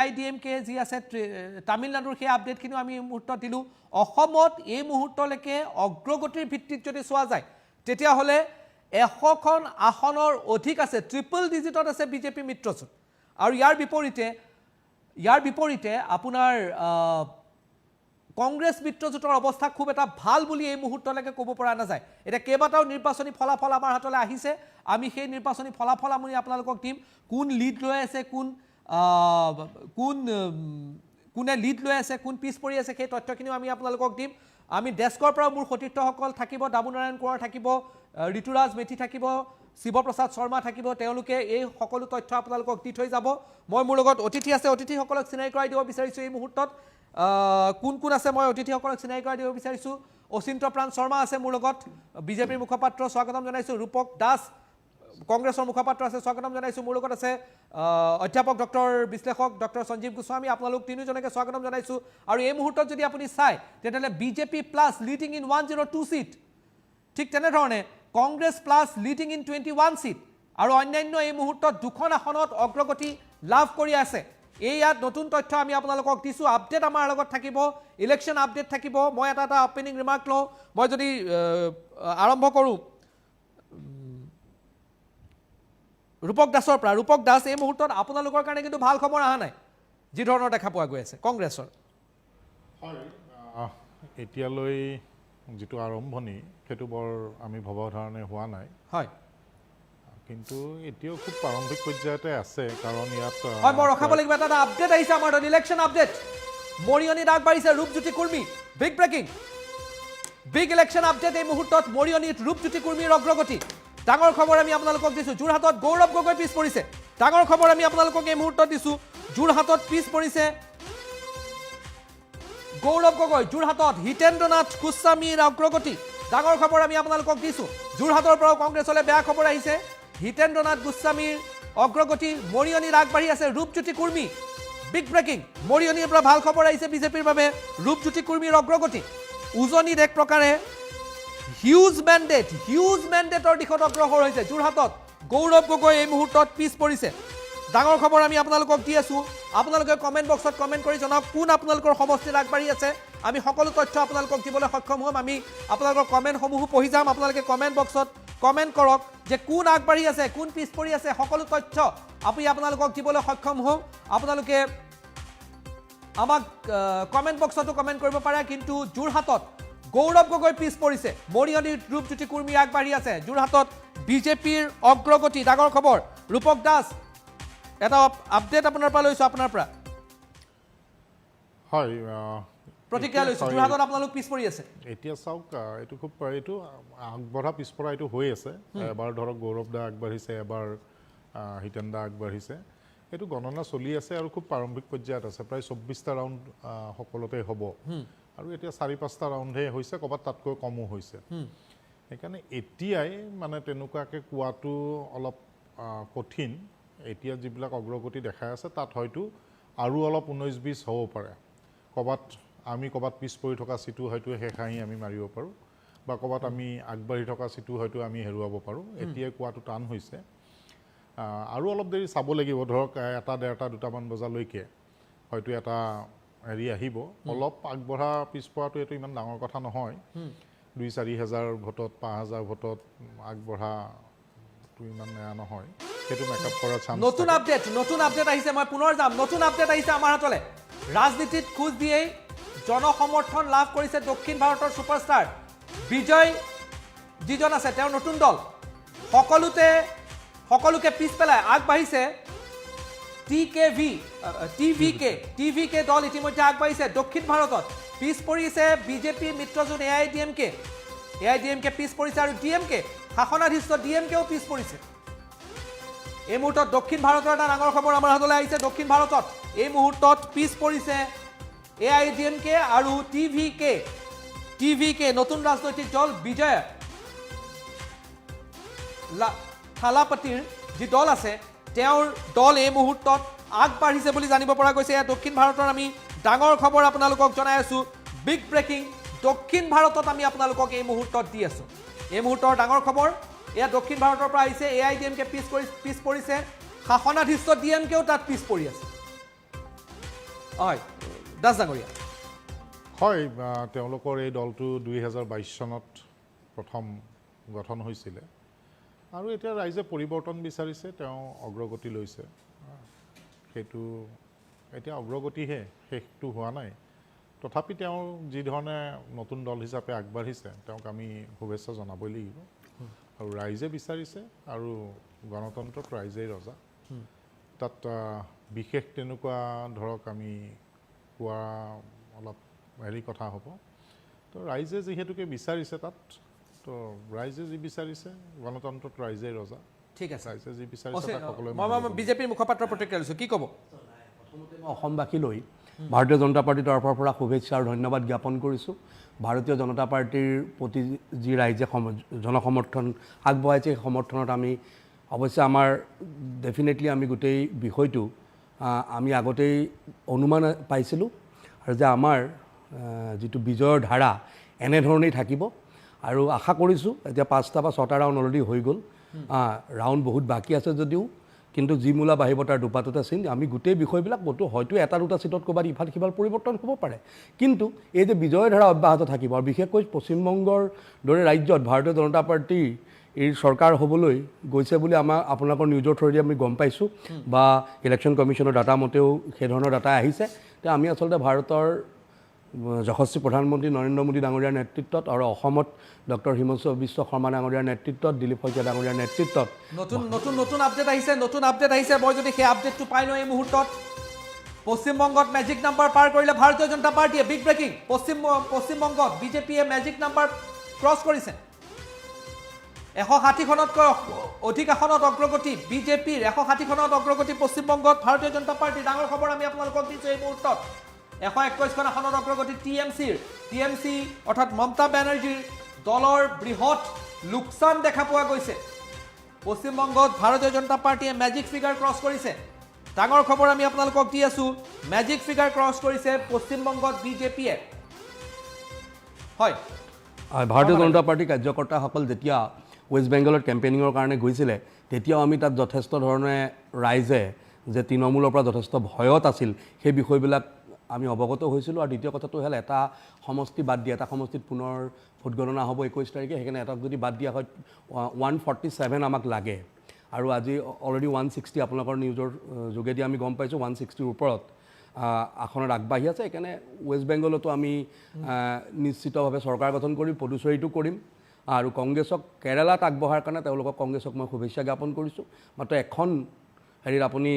AIDMK যি আছে তামিলনাডুৰ সেই আপডেটখিনিও আমি মুহূৰ্তত দিলোঁ অসমত এই মুহূৰ্তলৈকে অগ্ৰগতিৰ ভিত্তিত যদি চোৱা যায় তেতিয়াহ'লে 100খন আসনৰ অধিক আছে ট্ৰিপল ডিজিটত আছে বিজেপি মিত্ৰজোঁট আৰু ইয়াৰ বিপৰীতে আপোনাৰ কংগ্ৰেছ মিত্ৰজোঁটৰ অৱস্থা খুব এটা ভাল বুলি এই মুহূৰ্তলৈকে ক'ব পৰা নাযায় এতিয়া কেইবাটাও নিৰ্বাচনী ফলাফল আমাৰ হাতলৈ আহিছে আমি সেই নিৰ্বাচনী ফলাফল আমি আপোনালোকক দিম কোন লিড লৈ আছে কোনে লিড লৈ আছে কোন পিছ পৰি আছে সেই তথ্যখিনিও আমি আপোনালোকক দিম আমি ডেস্কৰ পৰা মোৰ সতীৰ্থসকল থাকিব দাবুনাৰায়ণ কোঁৱৰ থাকিব ঋতুৰাজ মেথি থাকিব শিৱপ্ৰসাদ শৰ্মা থাকিব তেওঁলোকে এই সকলো তথ্য আপোনালোকক দি থৈ যাব মই মোৰ লগত অতিথি আছে অতিথিসকলক চিনাই কৰাই দিব বিচাৰিছোঁ এই মুহূৰ্তত কোন আছে মই অতিথিসকলক চিনাই কৰাই দিব বিচাৰিছোঁ অচিন্ত প্ৰাণ শৰ্মা আছে মোৰ লগত বিজেপিৰ মুখপাত্ৰ স্বাগতম জনাইছোঁ ৰূপক দাস কংগ্ৰেছৰ মুখপাত্ৰ আছে স্বাগতম জনাইছোঁ মোৰ লগত আছে অধ্যাপক ডক্টৰ বিশ্লেষক ডক্টৰ সঞ্জীৱ গোস্বামী আপোনালোক তিনিজনকে স্বাগতম জনাইছোঁ আৰু এই মুহূৰ্তত যদি আপুনি চায় তেতিয়াহ'লে BJP plus leading in 102 seat ঠিক তেনেধৰণে Congress plus leading in 21 seat আৰু অন্যান্য এই মুহূৰ্তত দুখন আসনত অগ্ৰগতি লাভ কৰি আছে এই ইয়াত নতুন তথ্য আমি আপোনালোকক দিছোঁ আপডেট আমাৰ লগত থাকিব ইলেকশ্যন আপডেট থাকিব মই এটা অপেনিং ৰিমাৰ্ক লওঁ মই যদি আৰম্ভ কৰোঁ ৰূপক দাসৰ পৰা ৰূপক দাস এই মুহূৰ্তত আপোনালোকৰ কাৰণে কিন্তু ভাল খবৰ অহা নাই যি ধৰণৰ দেখা পোৱা গৈ আছে কংগ্ৰেছৰ এতিয়ালৈ যিটো আৰম্ভণি সেইটো বৰ আমি ভবা ধৰণে হোৱা নাই হয় কিন্তু এতিয়াও খুব প্ৰাৰম্ভিক পৰ্যায়তে আছে কাৰণ ইয়াত হয় মই ৰখাব লাগিব এটা আপডেট আহিছে আমাৰ ইলেকশ্যন আপডেট মৰিয়নীত আগবাঢ়িছে Rupjyoti Kurmi big breaking big election update এই মুহূৰ্তত মৰিয়নীত ৰূপজ্যোতি কুৰ্মীৰ অগ্ৰগতি ডাঙৰ খবৰ আমি আপোনালোকক দিছোঁ যোৰহাটত গৌৰৱ গগৈ পিছ পৰিছে ডাঙৰ খবৰ আমি আপোনালোকক এই মুহূৰ্তত দিছোঁ যোৰহাটত পিছ পৰিছে গৌৰৱ গগৈ যোৰহাটত হিতেন্দ্ৰনাথ গোস্বামীৰ অগ্ৰগতি ডাঙৰ খবৰ আমি আপোনালোকক দিছোঁ যোৰহাটৰ পৰাও কংগ্ৰেছলৈ বেয়া খবৰ আহিছে হিতেন্দ্ৰনাথ গোস্বামীৰ অগ্ৰগতি মৰিয়নীত আগবাঢ়ি আছে ৰূপজ্যোতি কুৰ্মী বিগ ব্ৰেকিং মৰিয়নীৰ পৰা ভাল খবৰ আহিছে বিজেপিৰ বাবে ৰূপজ্যোতি কুৰ্মীৰ অগ্ৰগতি উজনিত এক প্ৰকাৰে হিউজ মেণ্ডেটৰ দিশত অগ্ৰসৰ হৈছে যোৰহাটত গৌৰৱ গগৈ এই মুহূৰ্তত পিছ পৰিছে ডাঙৰ খবৰ আমি আপোনালোকক দি আছোঁ আপোনালোকে কমেণ্ট বক্সত কমেণ্ট কৰি জনাওক কোন আপোনালোকৰ সমষ্টিত আগবাঢ়ি আছে আমি সকলো তথ্য আপোনালোকক দিবলৈ সক্ষম হ'ম আমি আপোনালোকৰ কমেণ্টসমূহো পঢ়ি যাম আপোনালোকে কমেণ্ট বক্সত কমেণ্ট কৰক যে কোন আগবাঢ়ি আছে কোন পিছ পৰি আছে সকলো তথ্য আমি আপোনালোকক দিবলৈ সক্ষম হ'ম আপোনালোকে আমাক কমেণ্ট বক্সতো কমেণ্ট কৰিব পাৰে কিন্তু যোৰহাটত গৌৰৱ গগৈ পিছ পৰিছে মৰিয়নীত ৰূপজ্যোতি কুৰ্মী আগবাঢ়ি আছে যোৰহাটত বিজেপিৰ অগ্ৰগতি ডাঙৰ খবৰ ৰূপক দাস এটা আপডেট আপোনাৰ পৰা লৈছোঁ আপোনাৰ পৰা হয় প্ৰতিক্ৰিয়া লৈছোঁ যোৰহাটত আপোনালোক পিছ পৰি আছে এতিয়া চাওক এইটো খুব এইটো আগবঢ়া পিছপৰা এইটো হৈ আছে এবাৰ ধৰক গৌৰৱ দা আগবাঢ়িছে এবাৰ হিতেন দা আগবাঢ়িছে এইটো গণনা চলি আছে আৰু খুব প্ৰাৰম্ভিক পৰ্যায়ত আছে প্ৰায় 24টা ৰাউণ্ড সকলোতে হ'ব আৰু এতিয়া 4-5টা ৰাউণ্ডহে হৈছে ক'ৰবাত তাতকৈ কমো হৈছে সেইকাৰণে এতিয়াই মানে তেনেকুৱাকৈ কোৱাটো অলপ কঠিন এতিয়া যিবিলাক অগ্ৰগতি দেখাই আছে তাত হয়তো আৰু অলপ 19-20 হ'ব পাৰে আমি ক'ৰবাত পিছ পৰি থকা চিটো হয়তো শেষাহি আমি মাৰিব পাৰোঁ বা ক'ৰবাত আমি আগবাঢ়ি থকা চিটো হয়তো আমি হেৰুৱাব পাৰোঁ এতিয়াই কোৱাটো টান হৈছে আৰু অলপ দেৰি চাব লাগিব ধৰক 1-1:30-2টামান বজালৈকে হয়তো এটা হেৰি আহিব অলপ আগবঢ়া পিছপৰাটো এইটো ইমান ডাঙৰ কথা নহয় 2-4 হাজাৰ ভোটত 5,000 ভোটত আগবঢ়াটো ইমান বেয়া নহয় সেইটো মেকআপ কৰাৰ চান্স নতুন আপডেট আহিছে মই পুনৰ যাম নতুন আপডেট আহিছে আমাৰ হাতলৈ ৰাজনীতিত খোজ দিয়েই জনসমৰ্থন লাভ কৰিছে দক্ষিণ ভাৰতৰ ছুপাৰষ্টাৰ বিজয় যিজন আছে তেওঁৰ নতুন দল সকলোকে পিছ পেলাই আগবাঢ়িছে টিভিকে দল ইতিমধ্যে আগবাঢ়িছে দক্ষিণ ভাৰতত পিছ পৰিছে বিজেপি মিত্ৰজোঁট এআইডিএমকে পিছ পৰিছে আৰু ডিএমকে শাসনাধীষ্ঠ ডিএমকেও পিছ পৰিছে এই মুহূৰ্তত দক্ষিণ ভাৰতৰ এটা ডাঙৰ খবৰ আমাৰ হাতলৈ আহিছে দক্ষিণ ভাৰতত এই মুহূৰ্তত পিছ পৰিছে এআইডিএমকে আৰু টিভিকে নতুন ৰাজনৈতিক দল বিজয় থালাপতিৰ যি দল আছে তেওঁৰ দল এই মুহূৰ্তত আগবাঢ়িছে বুলি জানিব পৰা গৈছে দক্ষিণ ভাৰতৰ আমি ডাঙৰ খবৰ আপোনালোকক জনাই আছোঁ বিগ ব্ৰেকিং দক্ষিণ ভাৰতত আমি আপোনালোকক এই মুহূৰ্তত দি আছোঁ এই মুহূৰ্তৰ ডাঙৰ খবৰ এয়া দক্ষিণ ভাৰতৰ পৰা আহিছে এআইডিএমকে পিছ পৰিছে শাসনাধীষ্ঠ ডিএমকেও তাত পিছ পৰি আছে হয় দাস ডাঙৰীয়া হয় তেওঁলোকৰ এই দলটো 2022 চনত প্ৰথম গঠন হৈছিলে আৰু এতিয়া ৰাইজে পৰিৱৰ্তন বিচাৰিছে তেওঁ অগ্ৰগতি লৈছে সেইটো এতিয়া অগ্ৰগতিহে শেষটো হোৱা নাই তথাপি তেওঁ যি ধৰণে নতুন দল হিচাপে আগবাঢ়িছে তেওঁক আমি শুভেচ্ছা জনাবই লাগিব আৰু ৰাইজে বিচাৰিছে আৰু গণতন্ত্ৰত ৰাইজেই ৰজা তাত বিশেষ তেনেকুৱা ধৰক আমি কোৱা অলপ হেৰি কথা হ'ব তো ৰাইজে যিহেতুকে বিচাৰিছে তাত তো ৰাইজে যি বিচাৰিছে গণতন্ত্ৰত ৰাইজেই ৰজা ঠিক আছে ৰাইজে যি বিচাৰিছে তাক সকলোৱে মই বিজেপিৰ মুখপাত্ৰৰ প্ৰতিক্ৰিয়া লৈছোঁ কি ক'ব প্ৰথমতে মই অসমবাসীলৈ ভাৰতীয় জনতা পাৰ্টীৰ তৰফৰ পৰা শুভেচ্ছা আৰু ধন্যবাদ জ্ঞাপন কৰিছোঁ ভাৰতীয় জনতা পাৰ্টীৰ প্ৰতি যি ৰাইজে জনসমৰ্থন আগবঢ়াইছে সেই সমৰ্থনত আমি অৱশ্যে আমাৰ ডেফিনেটলি আমি গোটেই বিষয়টো আমি আগতেই অনুমান পাইছিলোঁ আৰু যে আমাৰ যিটো বিজয়ৰ ধাৰা এনেধৰণেই থাকিব আৰু আশা কৰিছোঁ এতিয়া 5টা বা 6টা ৰাউণ্ড অলৰেডি হৈ গ'ল ৰাউণ্ড বহুত বাকী আছে যদিও কিন্তু যি মূলা বাঢ়িব তাৰ দুপাততে চিন আমি গোটেই বিষয়বিলাক হয়তো এটা দুটা চিটত ক'ৰবাত ইফাল সিফাল পৰিৱৰ্তন হ'ব পাৰে কিন্তু এই যে বিজয়ৰ ধাৰা অব্যাহত থাকিব আৰু বিশেষকৈ পশ্চিমবংগৰ দৰে ৰাজ্যত ভাৰতীয় জনতা পাৰ্টী এই চৰকাৰ হ'বলৈ গৈছে বুলি আপোনালোকৰ নিউজৰ থ্ৰুদি আমি গম পাইছোঁ বা ইলেকশ্যন কমিশ্যনৰ ডাটা মতেও সেই ধৰণৰ ডাটা আহিছে তে আমি আচলতে ভাৰতৰ যশস্বী প্ৰধানমন্ত্ৰী নৰেন্দ্ৰ মোদী ডাঙৰীয়াৰ নেতৃত্বত আৰু অসমত ডক্টৰ হিমন্ত বিশ্ব শৰ্মা ডাঙৰীয়াৰ নেতৃত্বত দিলীপ শইকীয়া ডাঙৰীয়াৰ নেতৃত্বত নতুন আপডেট আহিছে মই যদি সেই আপডেটটো পাই লওঁ এই মুহূৰ্তত পশ্চিমবংগত মেজিক নাম্বাৰ পাৰ কৰিলে ভাৰতীয় জনতা পাৰ্টীয়ে বিগ ব্ৰেকিং পশ্চিমবংগত বিজেপিয়ে মেজিক নাম্বাৰ ক্ৰছ কৰিছে 160খনতকৈ অধিক আসনত অগ্ৰগতি বিজেপিৰ 160খনত অগ্ৰগতি পশ্চিমবংগত ভাৰতীয় জনতা পাৰ্টীৰ ডাঙৰ খবৰ আমি আপোনালোকক দিছোঁ এই মুহূৰ্তত 121খন আসনত অগ্ৰগতি টিএমচি অৰ্থাৎ মমতা বেনাৰ্জীৰ দলৰ বৃহৎ লোকচান দেখা পোৱা গৈছে পশ্চিমবংগত ভাৰতীয় জনতা পাৰ্টীয়ে মেজিক ফিগাৰ ক্ৰছ কৰিছে ডাঙৰ খবৰ আমি আপোনালোকক দি আছোঁ মেজিক ফিগাৰ ক্ৰছ কৰিছে পশ্চিমবংগত বিজেপিয়ে হয় ভাৰতীয় জনতা পাৰ্টীৰ কাৰ্যকৰ্তাসকল যেতিয়া ৱেষ্ট বেংগলত কেম্পেইনিঙৰ কাৰণে গৈছিলে তেতিয়াও আমি তাত যথেষ্ট ধৰণে ৰাইজে যে তৃণমূলৰ পৰা যথেষ্ট ভয়ত আছিল সেই বিষয়বিলাক আমি অৱগত হৈছিলোঁ আৰু দ্বিতীয় কথাটো হ'ল এটা সমষ্টি বাদ দিয়া এটা সমষ্টিত পুনৰ ভোটগণনা হ'ব 21 তাৰিখে সেইকাৰণে এটাক যদি বাদ দিয়া হয় 147 আমাক লাগে আৰু আজি অলৰেডি 160 আপোনালোকৰ নিউজৰ যোগেদি আমি গম পাইছোঁ 160ৰ ওপৰত আসনত আগবাঢ়ি আছে সেইকাৰণে ৱেষ্ট বেংগলতো আমি নিশ্চিতভাৱে চৰকাৰ গঠন কৰিম পুডুচেৰীটো কৰিম আৰু কংগ্ৰেছক কেৰালাত আগবঢ়াৰ কাৰণে তেওঁলোকক কংগ্ৰেছক মই শুভেচ্ছা জ্ঞাপন কৰিছোঁ মাত্ৰ এখন হেৰিত আপুনি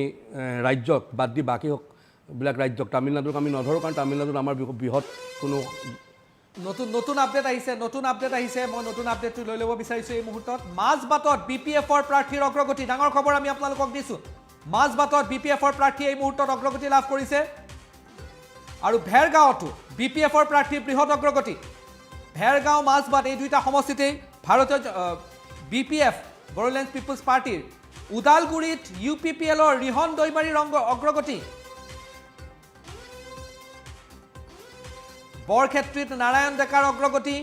ৰাজ্যক বাদ দি বাকীবিলাক ৰাজ্যক তামিলনাডুক আমি নধৰোঁ কাৰণ তামিলনাডুত আমাৰ বৃহৎ কোনো নতুন আপডেট আহিছে মই নতুন আপডেটটো লৈ ল'ব বিচাৰিছোঁ এই মুহূৰ্তত মাজবাটত বিপিএফৰ প্ৰাৰ্থীৰ অগ্ৰগতি ডাঙৰ খবৰ আমি আপোনালোকক দিছোঁ মাজবাটত বিপিএফৰ প্ৰাৰ্থীয়ে এই মুহূৰ্তত অগ্ৰগতি লাভ কৰিছে আৰু ভেৰগাঁৱতো বিপিএফৰ প্ৰাৰ্থীৰ বৃহৎ অগ্ৰগতি ভেৰগাঁও মাজবাট এই দুইটা সমষ্টিতেই ভাৰতীয় বিপিএফ বড়োলেণ্ড পিপলছ পাৰ্টীৰ ওদালগুৰিত UPPLৰ ৰিহন দৈমাৰীৰ অগ্ৰগতি বৰক্ষেত্ৰীত নাৰায়ণ ডেকাৰ অগ্ৰগতি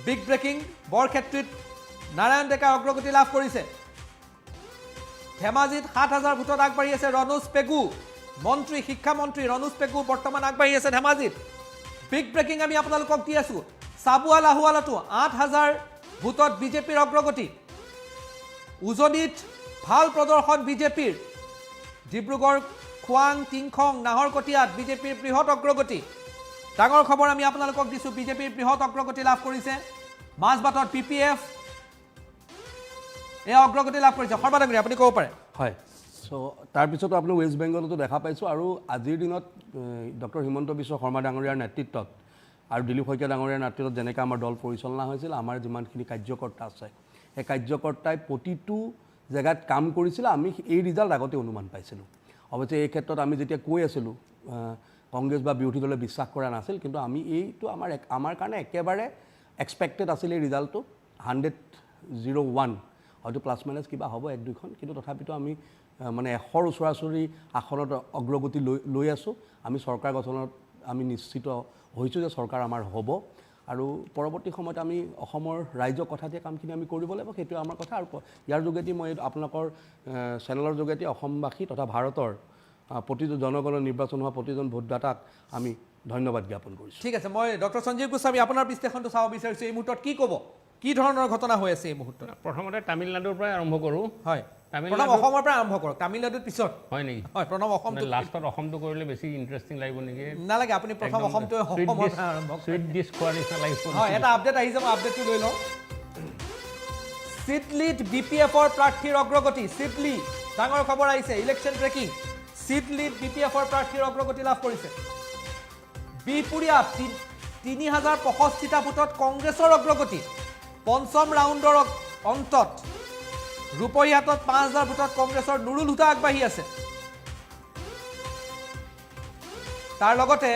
বিগ ব্ৰেকিং বৰক্ষেত্ৰীত নাৰায়ণ ডেকাৰ অগ্ৰগতি লাভ কৰিছে ধেমাজিত 7,000 ভোটত আগবাঢ়ি আছে ৰণোজ পেগু শিক্ষামন্ত্ৰী ৰণোজ পেগু বৰ্তমান আগবাঢ়ি আছে ধেমাজিত বিগ ব্ৰেকিং আমি আপোনালোকক দি আছোঁ চাবুৱা লাহোৱালতো 8,000 ভোটত বিজেপিৰ অগ্ৰগতি উজনিত ভাল প্ৰদৰ্শন বিজেপিৰ ডিব্ৰুগড় খোৱাং টিংখং নাহৰকটীয়াত বিজেপিৰ বৃহৎ অগ্ৰগতি ডাঙৰ খবৰ আমি আপোনালোকক দিছোঁ বিজেপিৰ বৃহৎ অগ্ৰগতি লাভ কৰিছে মাজবাটত PPF এই অগ্ৰগতি লাভ কৰিছে সৰ্বাধিক আপুনি ক'ব পাৰে হয় চ' তাৰপিছতো আপুনি ৱেষ্ট বেংগলতো দেখা পাইছোঁ আৰু আজিৰ দিনত ডক্টৰ হিমন্ত বিশ্ব শৰ্মা ডাঙৰীয়াৰ নেতৃত্বত আৰু দিলীপ শইকীয়া ডাঙৰীয়াৰ নেতৃত্বত যেনেকৈ আমাৰ দল পৰিচালনা হৈছিল আমাৰ যিমানখিনি কাৰ্যকৰ্তা আছে সেই কাৰ্যকৰ্তাই প্ৰতিটো জেগাত কাম কৰিছিল আমি এই ৰিজাল্ট আগতে অনুমান পাইছিলোঁ অৱশ্যে এই ক্ষেত্ৰত আমি যেতিয়া কৈ আছিলোঁ কংগ্ৰেছ বা বিৰোধী দলে বিশ্বাস কৰা নাছিল কিন্তু আমি এইটো আমাৰ কাৰণে একেবাৰে এক্সপেক্টেড আছিল এই ৰিজাল্টটো 101 হয়তো প্লাছ মাইনাছ কিবা হ'ব 1-2খন কিন্তু তথাপিতো আমি মানে 100ৰ ওচৰা-ওচৰি আসনত অগ্ৰগতি লৈ আছোঁ আমি চৰকাৰ গঠনত আমি নিশ্চিত হৈছোঁ যে চৰকাৰ আমাৰ হ'ব আৰু পৰৱৰ্তী সময়ত আমি অসমৰ ৰাইজৰ কথা দিয়ে কামখিনি আমি কৰিব লাগিব সেইটোৱে আমাৰ কথা আৰু ইয়াৰ যোগেদি মই আপোনালোকৰ চেনেলৰ যোগেদি অসমবাসী তথা ভাৰতৰ প্ৰতিজন জনগণৰ নিৰ্বাচন হোৱা প্ৰতিজন ভোটদাতাক আমি ধন্যবাদ জ্ঞাপন কৰিছোঁ। ঠিক আছে, মই ডক্টৰ সঞ্জীৱ গোস্বামী আপোনাৰ বিশ্লেষণটো চাব বিচাৰিছোঁ। এই মুহূৰ্তত কি ক'ব, কি ধৰণৰ ঘটনা হৈ আছে এই মুহূৰ্তত? প্ৰথমতে তামিলনাডুৰ পৰাই আৰম্ভ কৰোঁ। হয়, প্ৰথম অসমৰ পৰা আৰম্ভ কৰক, তামিলনাডুৰ পিছত। হয় নেকি? হয়, প্ৰথম অসমটো লাষ্টত অসমটো কৰিলে বেছি ইণ্টাৰেষ্টিং লাগিব নেকি? নালাগে, আপুনি প্ৰথম অসমটো অসমৰ পৰা আৰম্ভ কৰক। চুইট ডিছ খোৱাৰ নিচিনা লাগিব। হয়, এটা আপডেট আহি যাব, আপডেটটো লৈ লওঁ। চিডলিত BPFৰ প্ৰাৰ্থীৰ অগ্ৰগতি। চিডলি, ডাঙৰ খবৰ আহিছে, ইলেকশ্যন ব্ৰেকিং। চিডলিত BPFৰ প্ৰাৰ্থীৰ অগ্ৰগতি লাভ কৰিছে। বিহপুৰীয়াত 3065টা ভোটত কংগ্ৰেছৰ অগ্ৰগতি। পঞ্চম ৰাউণ্ডৰ অন্তত ৰূপহীহাটত 5000 ভোটত কংগ্ৰেছৰ নুৰুল হুদা আগবাঢ়ি আছে। তাৰ লগতে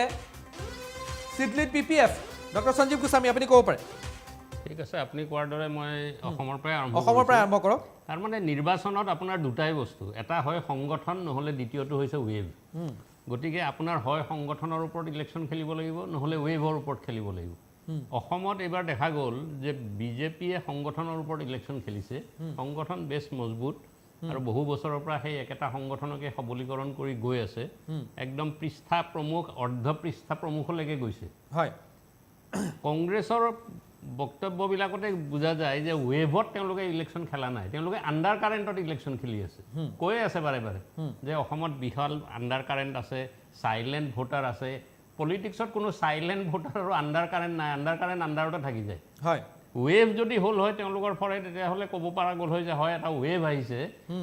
চিডলিত BPF, ডক্টৰ সঞ্জীৱ গোস্বামী আপুনি ক'ব পাৰে। ঠিক আছে, আপুনি কোৱাৰ দৰে মই অসমৰ পৰাই আৰম্ভ কৰক। তাৰমানে নিৰ্বাচনত আপোনাৰ দুটাই বস্তু, এটা হয় সংগঠন, নহ'লে দ্বিতীয়টো হৈছে ৱেভ। গতিকে আপোনাৰ হয় সংগঠনৰ ওপৰত ইলেকশ্যন খেলিব লাগিব, নহ'লে ৱেভৰ ওপৰত খেলিব লাগিব। অসমত এইবাৰ দেখা গ'ল যে বিজেপিয়ে সংগঠনৰ ওপৰত ইলেকশ্যন খেলিছে। সংগঠন বেছ মজবুত আৰু বহু বছৰৰ পৰা সেই একেটা সংগঠনকে সবলীকৰণ কৰি গৈ আছে। একদম পৃষ্ঠা প্ৰমুখ, অৰ্ধ পৃষ্ঠা প্ৰমুখলৈকে গৈছে। হয়, কংগ্ৰেছৰ বক্তব্যবিলাকতে বুজা যায় যে ৱেভত তেওঁলোকে ইলেকশ্যন খেলা নাই, তেওঁলোকে আণ্ডাৰ কাৰেণ্টত ইলেকশ্যন খেলি আছে। কৈয়ে আছে বাৰে বাৰে যে অসমত বিশাল আণ্ডাৰ কাৰেণ্ট আছে, চাইলেণ্ট ভোটাৰ আছে। পলিটিক্সত কোনো চাইলেণ্ট ভোটাৰ আৰু আণ্ডাৰ কাৰেণ্ট নাই, আণ্ডাৰ কাৰেণ্ট আণ্ডাৰতে থাকি যায়। হয়, ৱেভ যদি হ'ল হয় তেওঁলোকৰ ফৰে, তেতিয়াহ'লে ক'ব পৰা গ'ল হয় যে হয় এটা ৱেভ আহিছে,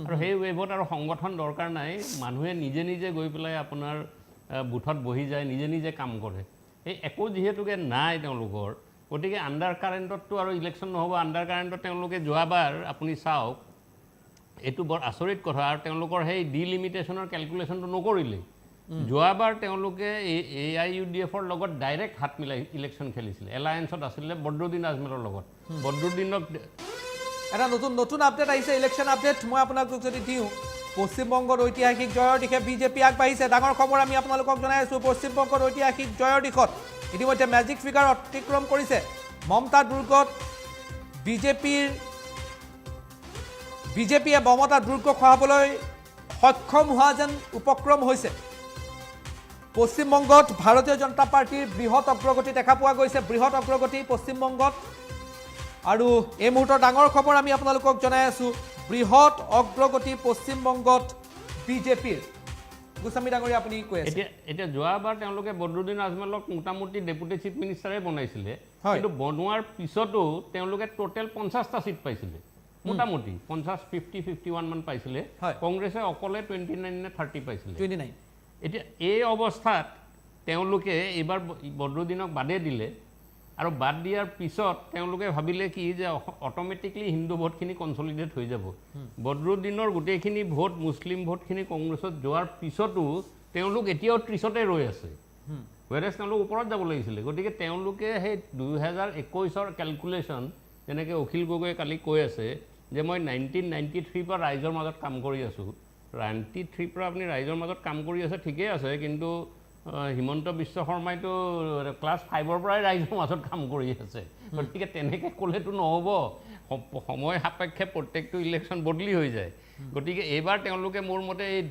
আৰু সেই ৱেভত আৰু সংগঠন দৰকাৰ নাই। মানুহে নিজে নিজে গৈ পেলাই আপোনাৰ বুথত বহি যায়, নিজে নিজে কাম কৰে। এই একো যিহেতুকে নাই তেওঁলোকৰ, গতিকে আণ্ডাৰ কাৰেণ্টততো আৰু ইলেকশ্যন নহ'ব। আণ্ডাৰ কাৰেণ্টত তেওঁলোকে যোৱাবাৰ আপুনি চাওক, এইটো বৰ আচৰিত কথা, আৰু তেওঁলোকৰ সেই ডিলিমিটেশ্যনৰ কেলকুলেশ্যনটো নকৰিলেই। যোৱাবাৰ তেওঁলোকে AIUDFৰ লগত ডাইৰেক্ট হাত মিলাই ইলেকশ্যন খেলিছিলে, এলায়েন্সত আছিলে বদৰুদ্দিন আজমেৰৰ লগত। বদৰুদ্দিনক এটা নতুন আপডেট আহিছে, ইলেকশ্যন আপডেট মই আপোনালোকক যদি দিওঁ। পশ্চিমবংগত ঐতিহাসিক জয়ৰ দিশে বিজেপি আগবাঢ়িছে। ডাঙৰ খবৰ আমি আপোনালোকক জনাই আছোঁ। পশ্চিমবংগত ঐতিহাসিক জয়ৰ দিশত ইতিমধ্যে মেজিক ফিগাৰ অতিক্ৰম কৰিছে। মমতা দুৰ্গত বিজেপিয়ে মমতা দুৰ্গ খহাবলৈ সক্ষম হোৱা যেন উপক্ৰম হৈছে। পশ্চিমবংগত ভাৰতীয় জনতা পাৰ্টিৰ বৃহৎ অগ্ৰগতি দেখা পোৱা গৈছে, বৃহৎ অগ্ৰগতি পশ্চিমবংগত। আৰু এই মুহূৰ্তৰ ডাঙৰ খবৰ আমি আপোনালোকক জনাই আছোঁ, বৃহৎ অগ্ৰগতি পশ্চিমবংগত বিজেপিৰ। গোস্বামী ডাঙৰীয়া, আপুনি কৈ আছে। এতিয়া যোৱাবাৰ তেওঁলোকে বদৰুদ্দিন আজমেৰক মোটামুটি ডেপুটি চিফ মিনিষ্টাৰে বনাইছিলে, কিন্তু বনোৱাৰ পিছতো তেওঁলোকে টোটেল 50টা চিট পাইছিলে, মোটামুটি 50-51 মান পাইছিলে। কংগ্ৰেছে অকলে 29 নে 30 পাইছিলে। 29। এতিয়া এই অৱস্থাত তেওঁলোকে এইবাৰ বদৰুদ্দিনক বাদে দিলে, আৰু বাদ দিয়াৰ পিছত তেওঁলোকে ভাবিলে কি যে অট'মেটিকলি হিন্দু ভোটখিনি কনচলিডেট হৈ যাব। বদৰুদ্দিনৰ গোটেইখিনি ভোট, মুছলিম ভোটখিনি কংগ্ৰেছত যোৱাৰ পিছতো তেওঁলোক এতিয়াও 30তে ৰৈ আছে, ৱেৰেজ তেওঁলোক ওপৰত যাব লাগিছিলে। গতিকে তেওঁলোকে সেই 2021ৰ কেলকুলেশ্যন, যেনেকৈ অখিল গগৈয়ে কালি কৈ আছে যে মই 1993 পৰা ৰাইজৰ মাজত কাম কৰি আছোঁ। 93 পৰা আপুনি ৰাইজৰ মাজত কাম কৰি আছে, ঠিকেই আছে, কিন্তু হিমন্ত বিশ্ব শৰ্মাইতো ক্লাছ 5ৰ পৰাই ৰাইজৰ মাজত কাম কৰি আছে। গতিকে তেনেকৈ ক'লেতো নহ'ব, সময় সাপেক্ষে প্ৰত্যেকটো ইলেকশ্যন বদলি হৈ যায়। গতিকে এইবাৰ তেওঁলোকে মোৰ মতে এই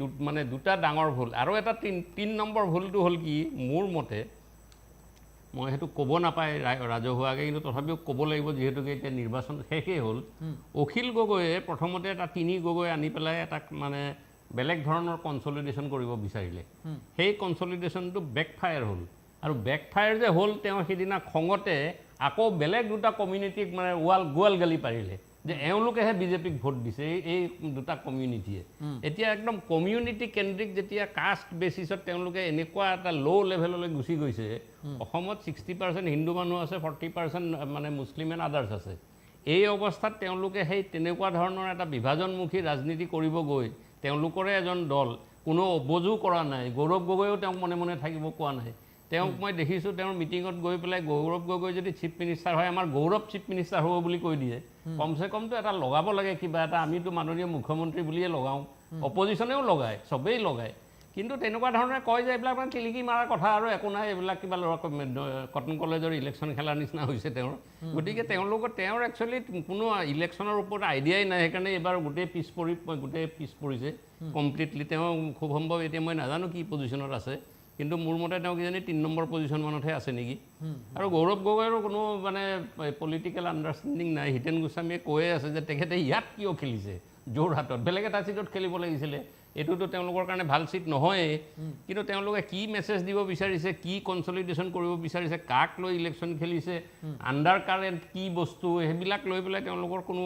দুটা ডাঙৰ ভুল, আৰু এটা 3 নম্বৰ ভুলটো হ'ল কি, মোৰ মতে, মই সেইটো ক'ব নাপায় ৰাজহুৱাকৈ, কিন্তু তথাপিও ক'ব লাগিব যিহেতুকে এতিয়া নিৰ্বাচন শেষেই হ'ল। অখিল গগৈয়ে প্ৰথমতে এটা 3 গগৈ আনি পেলাই এটা বেলেগ ধৰণৰ কনচলিডেশ্যন কৰিব বিচাৰিলে। সেই কনচলিডেশ্যনটো বেকফায়াৰ হ'ল, আৰু বেকফায়াৰ যে হ'ল, তেওঁ সিদিনা খঙতে আকৌ বেলেগ দুটা কমিউনিটিক গোৱাল গালি পাৰিলে যে এওঁলোকেহে বিজেপিক ভোট দিছে, এই দুটা কমিউনিটিয়ে। এতিয়া একদম কমিউনিটি কেন্দ্ৰিক যেতিয়া কাষ্ট বেচিছত তেওঁলোকে এনেকুৱা এটা ল' লেভেললৈ গুচি গৈছে। অসমত 60% হিন্দু মানুহ আছে, 40% মুছলিম এণ্ড আদাৰ্ছ আছে। এই অৱস্থাত তেওঁলোকে সেই তেনেকুৱা ধৰণৰ এটা বিভাজনমুখী ৰাজনীতি কৰিব গৈ তেওঁলোকৰে এজন দল, কোনো অবজো কৰা নাই। গৌৰৱ গগৈও তেওঁক মনে মনে থাকিব কোৱা নাই। তেওঁক মই দেখিছোঁ তেওঁৰ মিটিঙত গৈ পেলাই গৌৰৱ গগৈ যদি চিফ মিনিষ্টাৰ হয়, আমাৰ গৌৰৱ চিফ মিনিষ্টাৰ হ'ব বুলি কৈ দিয়ে। কমচে কমটো এটা লগাব লাগে কিবা এটা, আমিতো মাননীয় মুখ্যমন্ত্ৰী বুলিয়ে লগাওঁ, অপজিশ্যনেও লগায়, চবেই লগায়। কিন্তু তেনেকুৱা ধৰণে কয় যে এইবিলাক মানে টিলিকি মাৰাৰ কথা আৰু একো নাই, এইবিলাক কিবা কটন কলেজৰ ইলেকশ্যন খেলাৰ নিচিনা হৈছে তেওঁৰ। গতিকে তেওঁৰ একচুৱেলি কোনো ইলেকশ্যনৰ ওপৰত আইডিয়াই নাই, সেইকাৰণে এইবাৰ গোটেই পিছ পৰিছে কমপ্লিটলি। তেওঁ খুব সম্ভৱ এতিয়া মই নাজানো কি পজিশ্যনত আছে, কিন্তু মোৰ মতে তেওঁ কিজানি 3 নম্বৰ পজিশ্যনমানতহে আছে নেকি। আৰু গৌৰৱ গগৈৰো কোনো মানে পলিটিকেল আণ্ডাৰষ্টেণ্ডিং নাই। হিতেন গোস্বামীয়ে কৈয়ে আছে যে তেখেতে ইয়াত কিয় খেলিছে যোৰহাটত, বেলেগ এটা ছিটত খেলিব লাগিছিলে, এইটোতো তেওঁলোকৰ কাৰণে ভাল ছিট নহয়েই। কিন্তু তেওঁলোকে কি মেছেজ দিব বিচাৰিছে, কি কনচলিডেশ্যন কৰিব বিচাৰিছে, কাক লৈ ইলেকশ্যন খেলিছে, আণ্ডাৰ কাৰেণ্ট কি বস্তু, সেইবিলাক লৈ পেলাই তেওঁলোকৰ কোনো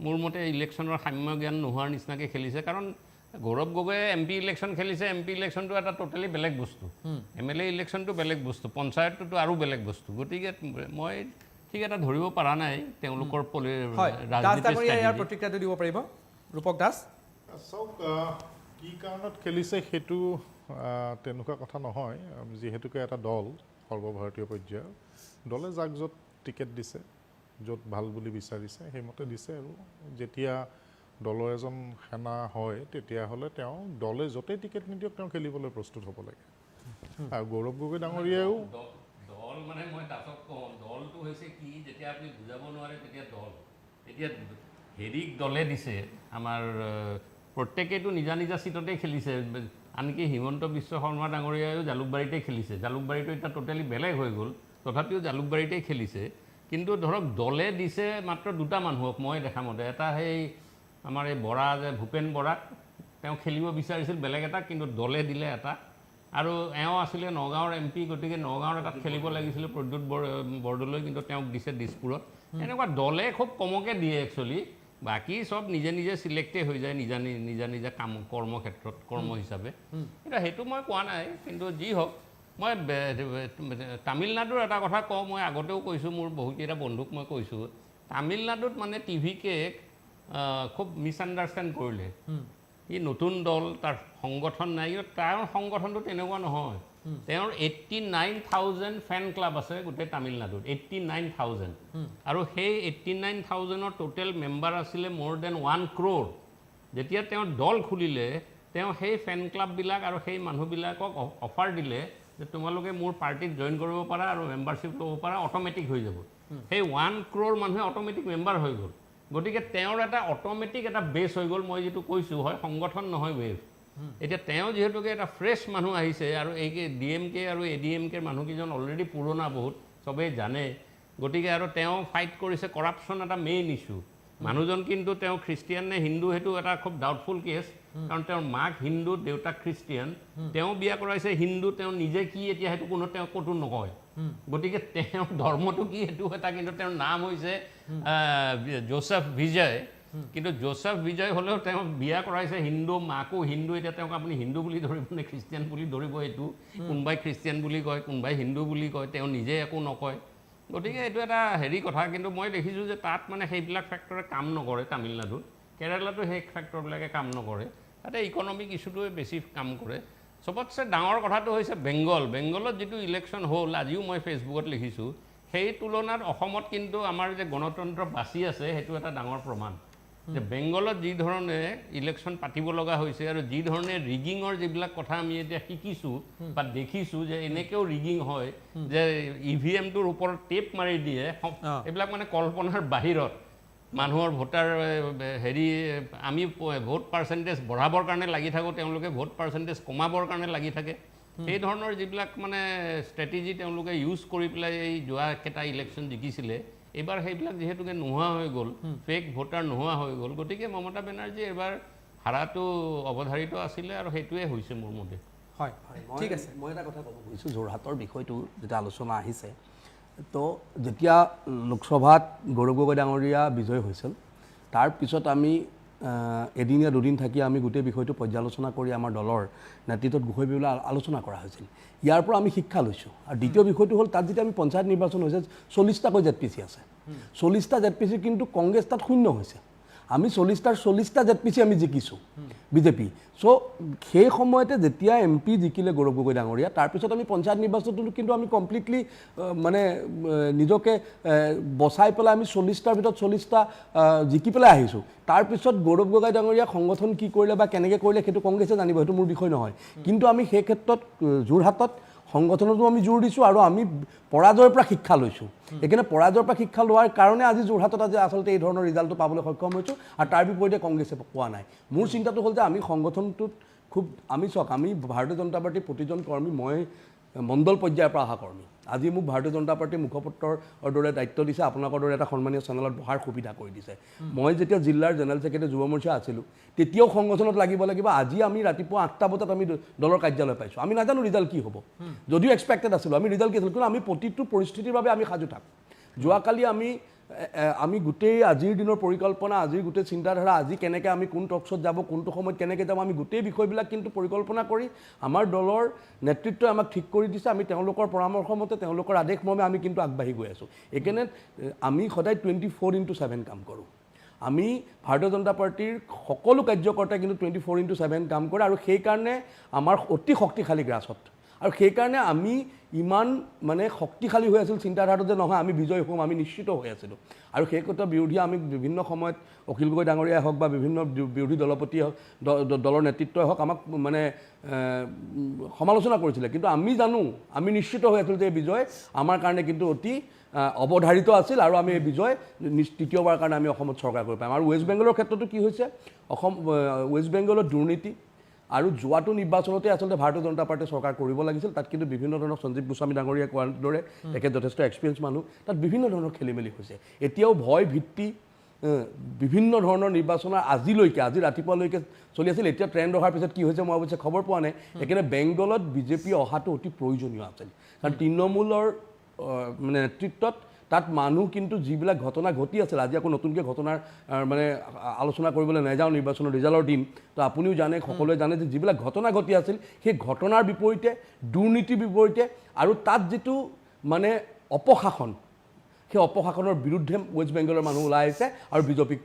মোৰ মতে ইলেকশ্যনৰ সাম্য জ্ঞান নোহোৱাৰ নিচিনাকৈ খেলিছে। কাৰণ গৌৰৱ গগৈয়ে MP ইলেকশ্যন খেলিছে, MP ইলেকশ্যনটো এটা টোটেলি বেলেগ বস্তু, MLA ইলেকশ্যনটো বেলেগ বস্তু, পঞ্চায়তটোতো আৰু বেলেগ বস্তু। গতিকে মই ঠিক এটা ধৰিব পৰা নাই তেওঁলোকৰ ইয়াৰ প্ৰতিক্ৰিয়াটো দিব পাৰিব ৰূপক দাস। চাওক, কি কাৰণত খেলিছে সেইটো তেনেকুৱা কথা নহয়। যিহেতুকে এটা দল সৰ্বভাৰতীয় পৰ্যায়ৰ দলে যাক য'ত টিকেট দিছে, য'ত ভাল বুলি বিচাৰিছে সেইমতে দিছে। আৰু যেতিয়া দলৰ এজন সেনা হয় তেতিয়াহ'লে তেওঁ দলে য'তেই টিকেট নিদিয়ক তেওঁ খেলিবলৈ প্ৰস্তুত হ'ব লাগে। আৰু গৌৰৱ গগৈ ডাঙৰীয়াও দল মানে মই তাতক কওঁ, দলটো হৈছে কি, যেতিয়া আপুনি বুজাব নোৱাৰে তেতিয়া দল। এতিয়া হেৰিক দলে দিছে, আমাৰ প্ৰত্যেকেইটো নিজা নিজা ছিটতেই খেলিছে, আনকি হিমন্ত বিশ্ব শৰ্মা ডাঙৰীয়ায়ো জালুকবাৰীতেই খেলিছে। জালুকবাৰীটো এতিয়া টোটেলি বেলেগ হৈ গ'ল, তথাপিও জালুকবাৰীতেই খেলিছে। কিন্তু ধৰক দলে দিছে মাত্ৰ 2টা মানুহক মই দেখা মতে। এটা সেই আমাৰ এই বৰা যে ভূপেন বৰাক, তেওঁ খেলিব বিচাৰিছিল বেলেগ এটা, কিন্তু দলে দিলে এটা। আৰু এওঁ আছিলে নগাঁৱৰ MP, গতিকে নগাঁৱৰ এটাত খেলিব লাগিছিলে প্ৰদ্যুৎ বৰদলৈ, কিন্তু তেওঁক দিছে দিছপুৰত। এনেকুৱা দলে খুব কমকৈ দিয়ে একচুৱেলি, বাকী চব নিজে নিজে চিলেক্টেই হৈ যায় নিজা কৰ্মক্ষেত্ৰত কৰ্ম হিচাপে। কিন্তু সেইটো মই কোৱা নাই। কিন্তু যি হওক, মই তামিলনাডুৰ এটা কথা কওঁ, মই আগতেও কৈছোঁ, মোৰ বহুকেইটা বন্ধুক মই কৈছোঁ, তামিলনাডুত মানে TVK খুব মিছআণ্ডাৰষ্টেণ্ড কৰিলে। ই নতুন দল, তাৰ সংগঠন নাই, কিন্তু তাৰ সংগঠনটো তেনেকুৱা নহয়। তেওঁৰ 89,000 ফেন ক্লাব আছে গোটেই তামিলনাডুত, 89,000। আৰু সেই 89,000ৰ টোটেল মেম্বাৰ আছিলে মোৰ দেন 1 crore। যেতিয়া তেওঁ দল খুলিলে, তেওঁ সেই ফেন ক্লাববিলাক আৰু সেই মানুহবিলাকক অফাৰ দিলে যে তোমালোকে মোৰ পাৰ্টিত জইন কৰিব পাৰা আৰু মেম্বাৰশ্বিপ ল'ব পাৰা, অট'মেটিক হৈ যাব। সেই 1 crore মানুহে অট'মেটিক মেম্বাৰ হৈ গ'ল। গতিকে তেওঁৰ এটা অট'মেটিক এটা বেছ হৈ গ'ল। মই যিটো কৈছোঁ, হয় সংগঠন নহয় ৱেভ। এতিয়া তেওঁ যিহেতুকে এটা ফ্ৰেছ মানুহ আহিছে, আৰু এই DMK আৰু ADMKৰ মানুহকেইজন অলৰেডি পুৰণা বহুত, চবেই জানে। গতিকে আৰু তেওঁ ফাইট কৰিছে কৰাপশ্যন, এটা মেইন ইছ্যু। মানুহজন কিন্তু তেওঁ খ্ৰীষ্টিয়ান নে হিন্দু সেইটো এটা খুব ডাউটফুল কেছ, কাৰণ তেওঁৰ মাক হিন্দু, দেউতাক খ্ৰীষ্টিয়ান। তেওঁ বিয়া কৰাইছে হিন্দু, তেওঁ নিজে কি এতিয়া সেইটো কোনো তেওঁ ক'তো নকয়। গতিকে তেওঁৰ ধৰ্মটো কি সেইটো এটা, কিন্তু তেওঁৰ নাম হৈছে জোচেফ বিজয়। কিন্তু জোচেফ বিজয় হ'লেও তেওঁ বিয়া কৰাইছে হিন্দু, মাকো হিন্দু। এতিয়া তেওঁক আপুনি হিন্দু বুলি ধৰিব নে খ্ৰীষ্টিয়ান বুলি ধৰিব, এইটো কোনোবাই খ্ৰীষ্টিয়ান বুলি কয়, কোনোবাই হিন্দু বুলি কয়, তেওঁ নিজে একো নকয়। গতিকে এইটো এটা হেৰি কথা। কিন্তু মই দেখিছোঁ যে তাত মানে সেইবিলাক ফেক্টৰে কাম নকৰে তামিলনাডুত। কেৰালাতো সেই ফেক্টৰবিলাকে কাম নকৰে, তাতে ইকনমিক ইছ্যুটোৱে বেছি কাম কৰে। চবতছে ডাঙৰ কথাটো হৈছে বেংগলত যিটো ইলেকশ্যন হ'ল, আজিও মই ফেচবুকত লিখিছোঁ, সেই তুলনাত অসমত কিন্তু আমাৰ যে গণতন্ত্ৰ বাচি আছে সেইটো এটা ডাঙৰ প্ৰমাণ। যে বেংগলত যি ধৰণে ইলেকশ্যন পাতিব লগা হৈছে, আৰু যি ধৰণে ৰিগিঙৰ যিবিলাক কথা আমি এতিয়া শিকিছোঁ বা দেখিছোঁ, যে এনেকৈও ৰিগিং হয়, যে EVMটোৰ ওপৰত টেপ মাৰি দিয়ে, এইবিলাক মানে কল্পনাৰ বাহিৰত। মানুহৰ ভোটাৰ হেৰি, আমি ভোট পাৰ্চেণ্টেজ বঢ়াবৰ কাৰণে লাগি থাকোঁ, তেওঁলোকে ভোট পাৰ্চেণ্টেজ কমাবৰ কাৰণে লাগি থাকে। এই ধৰণৰ যিবিলাক মানে ষ্ট্ৰেটেজি তেওঁলোকে ইউজ কৰি পেলাই এই যোৱা কেইটা ইলেকশ্যন জিকিছিলে, এইবাৰ সেইবিলাক যিহেতুকে নোহোৱা হৈ গ'ল, ফেক ভোটাৰ নোহোৱা হৈ গ'ল। গতিকে মমতা বেনাৰ্জী এইবাৰ হাৰাটো অৱধাৰিত আছিলে, আৰু সেইটোৱে হৈছে মোৰ মতে। হয়, ঠিক আছে। মই এটা কথা ক'ব খুজিছোঁ, যোৰহাটৰ বিষয়টো যেতিয়া আলোচনা আহিছে, তো যেতিয়া লোকসভাত গৌৰৱ গগৈ ডাঙৰীয়া বিজয় হৈছিল, তাৰপিছত আমি এদিনীয়া 2 দিন থাকি আমি গোটেই বিষয়টো পৰ্যালোচনা কৰি আমাৰ দলৰ নেতৃত্বত বিষয় পেলাই আলোচনা কৰা হৈছিল। ইয়াৰ পৰা আমি শিক্ষা লৈছোঁ। আৰু দ্বিতীয় বিষয়টো হ'ল, তাত যেতিয়া আমি পঞ্চায়ত নিৰ্বাচন হৈছে, 40টাকৈ ZPC আছে। 40টা ZPC, কিন্তু কংগ্ৰেছ তাত 0 হৈছে। আমি 40টা ZPC আমি জিকিছোঁ বিজেপি চ' সেই সময়তে যেতিয়া MP জিকিলে গৌৰৱ গগৈ ডাঙৰীয়া তাৰপিছত আমি পঞ্চায়ত নিৰ্বাচনটো কিন্তু আমি কমপ্লিটলি মানে নিজকে বচাই পেলাই আমি 40টাৰ ভিতৰত 40টা জিকি পেলাই আহিছোঁ তাৰপিছত গৌৰৱ গগৈ ডাঙৰীয়া সংগঠন কি কৰিলে বা কেনেকৈ কৰিলে সেইটো কংগ্ৰেছে জানিব সেইটো মোৰ বিষয় নহয় কিন্তু আমি সেই ক্ষেত্ৰত যোৰহাটত সংগঠনতো আমি জোৰ দিছোঁ আৰু আমি পৰাজয়ৰ পৰা শিক্ষা লৈছোঁ সেইকাৰণে পৰাজয়ৰ পৰা শিক্ষা লোৱাৰ কাৰণে আজি যোৰহাটত আজি আচলতে এই ধৰণৰ ৰিজাল্টটো পাবলৈ সক্ষম হৈছোঁ আৰু তাৰ বিপৰীতে কংগ্ৰেছে পোৱা নাই মোৰ চিন্তাটো হ'ল যে আমি সংগঠনটোত খুব আমি চাওক আমি ভাৰতীয় জনতা পাৰ্টীৰ প্ৰতিজন কৰ্মী মই মণ্ডল পৰ্যায়ৰ পৰা অহা কৰ্মী আজি মোক ভাৰতীয় জনতা পাৰ্টীৰ মুখপত্ৰৰ দৰে দায়িত্ব দিছে আপোনালোকৰ দৰে এটা সন্মানীয় চেনেলত বহাৰ সুবিধা কৰি দিছে মই যেতিয়া জিলাৰ জেনেৰেল ছেক্ৰেটাৰী যুৱ মৰ্চা আছিলোঁ তেতিয়াও সংগঠনত লাগিব আজি আমি ৰাতিপুৱা 8টা বজাত আমি দলৰ কাৰ্যালয় পাইছোঁ আমি নাজানো ৰিজাল্ট কি হ'ব যদিও এক্সপেক্টেড আছিলোঁ আমি ৰিজাল্ট কি আছিলোঁ কিন্তু আমি প্ৰতিটো পৰিস্থিতিৰ বাবে আমি সাজু থাকোঁ যোৱাকালি আমি গোটেই আজিৰ দিনৰ পৰিকল্পনা আজিৰ গোটেই চিন্তাধাৰা আজি কেনেকৈ আমি কোন টকছত যাব কোনটো সময়ত কেনেকৈ যাব আমি গোটেই বিষয়বিলাক কিন্তু পৰিকল্পনা কৰি আমাৰ দলৰ নেতৃত্বই আমাক ঠিক কৰি দিছে আমি তেওঁলোকৰ পৰামৰ্শ মতে তেওঁলোকৰ আদেশ মৰ্মে আমি কিন্তু আগবাঢ়ি গৈ আছোঁ এইকাৰণে আমি সদায় 24/7 কাম কৰোঁ আমি ভাৰতীয় জনতা পাৰ্টীৰ সকলো কাৰ্যকৰ্তাই কিন্তু 24/7 কাম কৰে আৰু সেইকাৰণে আমাৰ অতি শক্তিশালী গ্ৰাছত আৰু সেইকাৰণে আমি ইমান মানে শক্তিশালী হৈ আছিল চিন্তাধাৰাটো যে নহয় আমি বিজয় হ'ম আমি নিশ্চিত হৈ আছিলোঁ আৰু সেই কথা বিৰোধী আমি বিভিন্ন সময়ত অখিল গগৈ ডাঙৰীয়াই হওক বা বিভিন্ন বিৰোধী দলপতিয়ে হওক দলৰ নেতৃত্বই হওক আমাক মানে সমালোচনা কৰিছিলে কিন্তু আমি জানো আমি নিশ্চিত হৈ আছিলোঁ যে বিজয় আমাৰ কাৰণে কিন্তু অতি অৱধাৰিত আছিল আৰু আমি এই বিজয় তৃতীয়বাৰৰ কাৰণে আমি অসমত চৰকাৰ কৰিব পাৰিম আৰু ৱেষ্ট বেংগলৰ ক্ষেত্ৰতো কি হৈছে ৱেষ্ট বেংগলৰ দুৰ্নীতি আৰু যোৱাটো নিৰ্বাচনতে আচলতে ভাৰতীয় জনতা পাৰ্টীয়ে চৰকাৰ কৰিব লাগিছিল তাত কিন্তু বিভিন্ন ধৰণৰ সঞ্জীৱ গোস্বামী ডাঙৰীয়াই কোৱাৰ দৰে তেখেত যথেষ্ট এক্সপিৰিয়েঞ্চ মানুহ তাত বিভিন্ন ধৰণৰ খেলি মেলি হৈছে এতিয়াও ভয় ভিত্তি বিভিন্ন ধৰণৰ নিৰ্বাচনৰ আজি ৰাতিপুৱালৈকে চলি আছিল এতিয়া ট্ৰেণ্ড অহাৰ পিছত কি হৈছে মই অৱশ্যে খবৰ পোৱা নাই সেইকাৰণে বেংগলত বিজেপি অহাটো অতি প্ৰয়োজনীয় আছিল কাৰণ তৃণমূলৰ মানে নেতৃত্বত তাত মানুহ কিন্তু যিবিলাক ঘটনা ঘটি আছিল আজি আকৌ নতুনকৈ ঘটনাৰ মানে আলোচনা কৰিবলৈ নাযাওঁ নিৰ্বাচনৰ ৰিজাল্টৰ দিন তো আপুনিও জানে সকলোৱে জানে যে যিবিলাক ঘটনা ঘটি আছিল সেই ঘটনাৰ বিপৰীতে দুৰ্নীতিৰ বিপৰীতে আৰু তাত যিটো মানে অপশাসন সেই অপশাসনৰ বিৰুদ্ধে ৱেষ্ট বেংগলৰ মানুহ ওলাই আহিছে আৰু বিজেপিক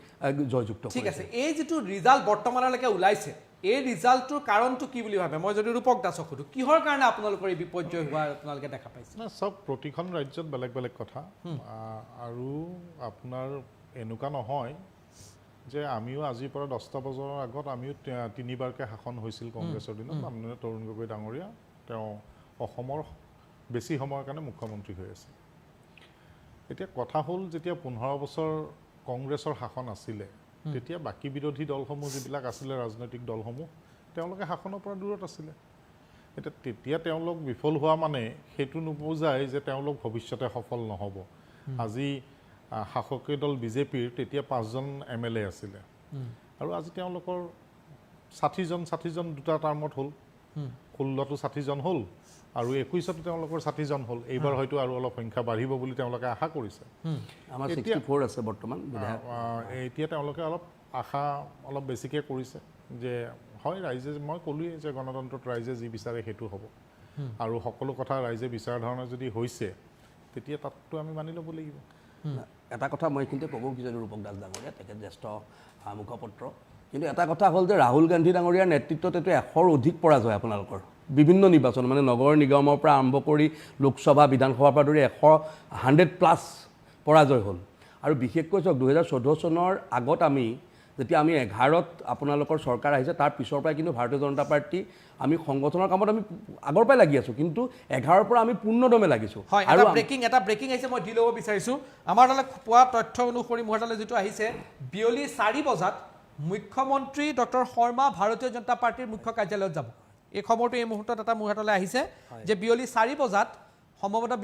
জয়যুক্ত ঠিক আছে এই যিটো ৰিজাল্ট বৰ্তমানলৈকে ওলাইছে এই ৰিজাল্টটোৰ কাৰণটো কি বুলি ভাবে মই যদি ৰূপক দাসক সুধো কিহৰ কাৰণে আপোনালোকৰ এই বিপৰ্যয় হোৱা আপোনালোকে দেখা পাইছে না সব প্ৰতিখন ৰাজ্যত বেলেগ বেলেগ কথা আৰু আপোনাৰ এনেকুৱা নহয় যে আমিও আজিৰ পৰা 10টা বছৰৰ আগত আমিও 3বাৰকৈ শাসন হৈছিল কংগ্ৰেছৰ দিনত মাননীয় তৰুণ গগৈ ডাঙৰীয়া তেওঁ অসমৰ বেছি সময়ৰ কাৰণে মুখ্যমন্ত্ৰী হৈ আছে এতিয়া কথা হ'ল যেতিয়া 15 বছৰ কংগ্ৰেছৰ শাসন আছিলে তেতিয়া বাকি বিৰোধী দলসমূহ যিবিলাক আছিলে ৰাজনৈতিক দলসমূহ তেওঁলোকে শাসনৰ পৰা দূৰত আছিলে এটা তেতিয়া তেওঁলোক বিফল হোৱা মানে হেতু নুবুজায় যে তেওঁলোক ভৱিষ্যতে সফল নহব আজি শাসকীয় দল বিজেপিৰ তেতিয়া 5জন MLA আছিলে আৰু আজি তেওঁলোকৰ 60জন দুটা টাৰ্মত হ'ল 16টো 60জন হ'ল আৰু 21টো তেওঁলোকৰ 60জন হ'ল এইবাৰ হয়তো আৰু অলপ সংখ্যা বাঢ়িব বুলি তেওঁলোকে আশা কৰিছে আমাৰ 64 আছে বৰ্তমান এতিয়া তেওঁলোকে অলপ আশা অলপ বেছিকৈ কৰিছে যে হয় ৰাইজে মই ক'লোৱেই যে গণতন্ত্ৰত ৰাইজে যি বিচাৰে সেইটো হ'ব আৰু সকলো কথা ৰাইজে বিচাৰ ধৰণে যদি হৈছে তেতিয়া তাততো আমি মানি ল'ব লাগিব এটা কথা মই এইখিনিতে ক'ব বিচাৰোঁ ৰূপক দাস ডাঙৰীয়া তেখেত জ্যেষ্ঠ মুখপত্ৰ কিন্তু এটা কথা হ'ল যে ৰাহুল গান্ধী ডাঙৰীয়াৰ নেতৃত্বত এইটো 100ৰ অধিক পৰাজয় আপোনালোকৰ বিভিন্ন নিৰ্বাচন মানে নগৰ নিগমৰ পৰা আৰম্ভ কৰি লোকসভা বিধানসভাৰ পৰা ধৰি 100+ পৰাজয় হ'ল আৰু বিশেষকৈ চাওক 2014 চনৰ আগত যেতিয়া আমি 11ত আপোনালোকৰ চৰকাৰ আহিছে তাৰ পিছৰ পৰাই কিন্তু ভাৰতীয় জনতা পাৰ্টি আমি সংগঠনৰ কামত আমি আগৰ পৰাই লাগি আছোঁ কিন্তু 11ৰ পৰা আমি পূৰ্ণদমে লাগিছোঁ আৰু এটা ব্ৰেকিং আহিছে মই দি ল'ব বিচাৰিছোঁ আমাৰ তালৈ পোৱা তথ্য অনুসৰি মোৰ তালৈ যিটো আহিছে বিয়লি 4 বজাত মুখ্যমন্ত্ৰী ডক্টৰ শৰ্মা ভাৰতীয় জনতা পাৰ্টিৰ মুখ্য কাৰ্যালয়ত যাব এই খবৰটো এই মুহূৰ্তত এটা মোৰ হাতলৈ আহিছে যে বিয়লি 4 বজাত সম্ভৱতঃ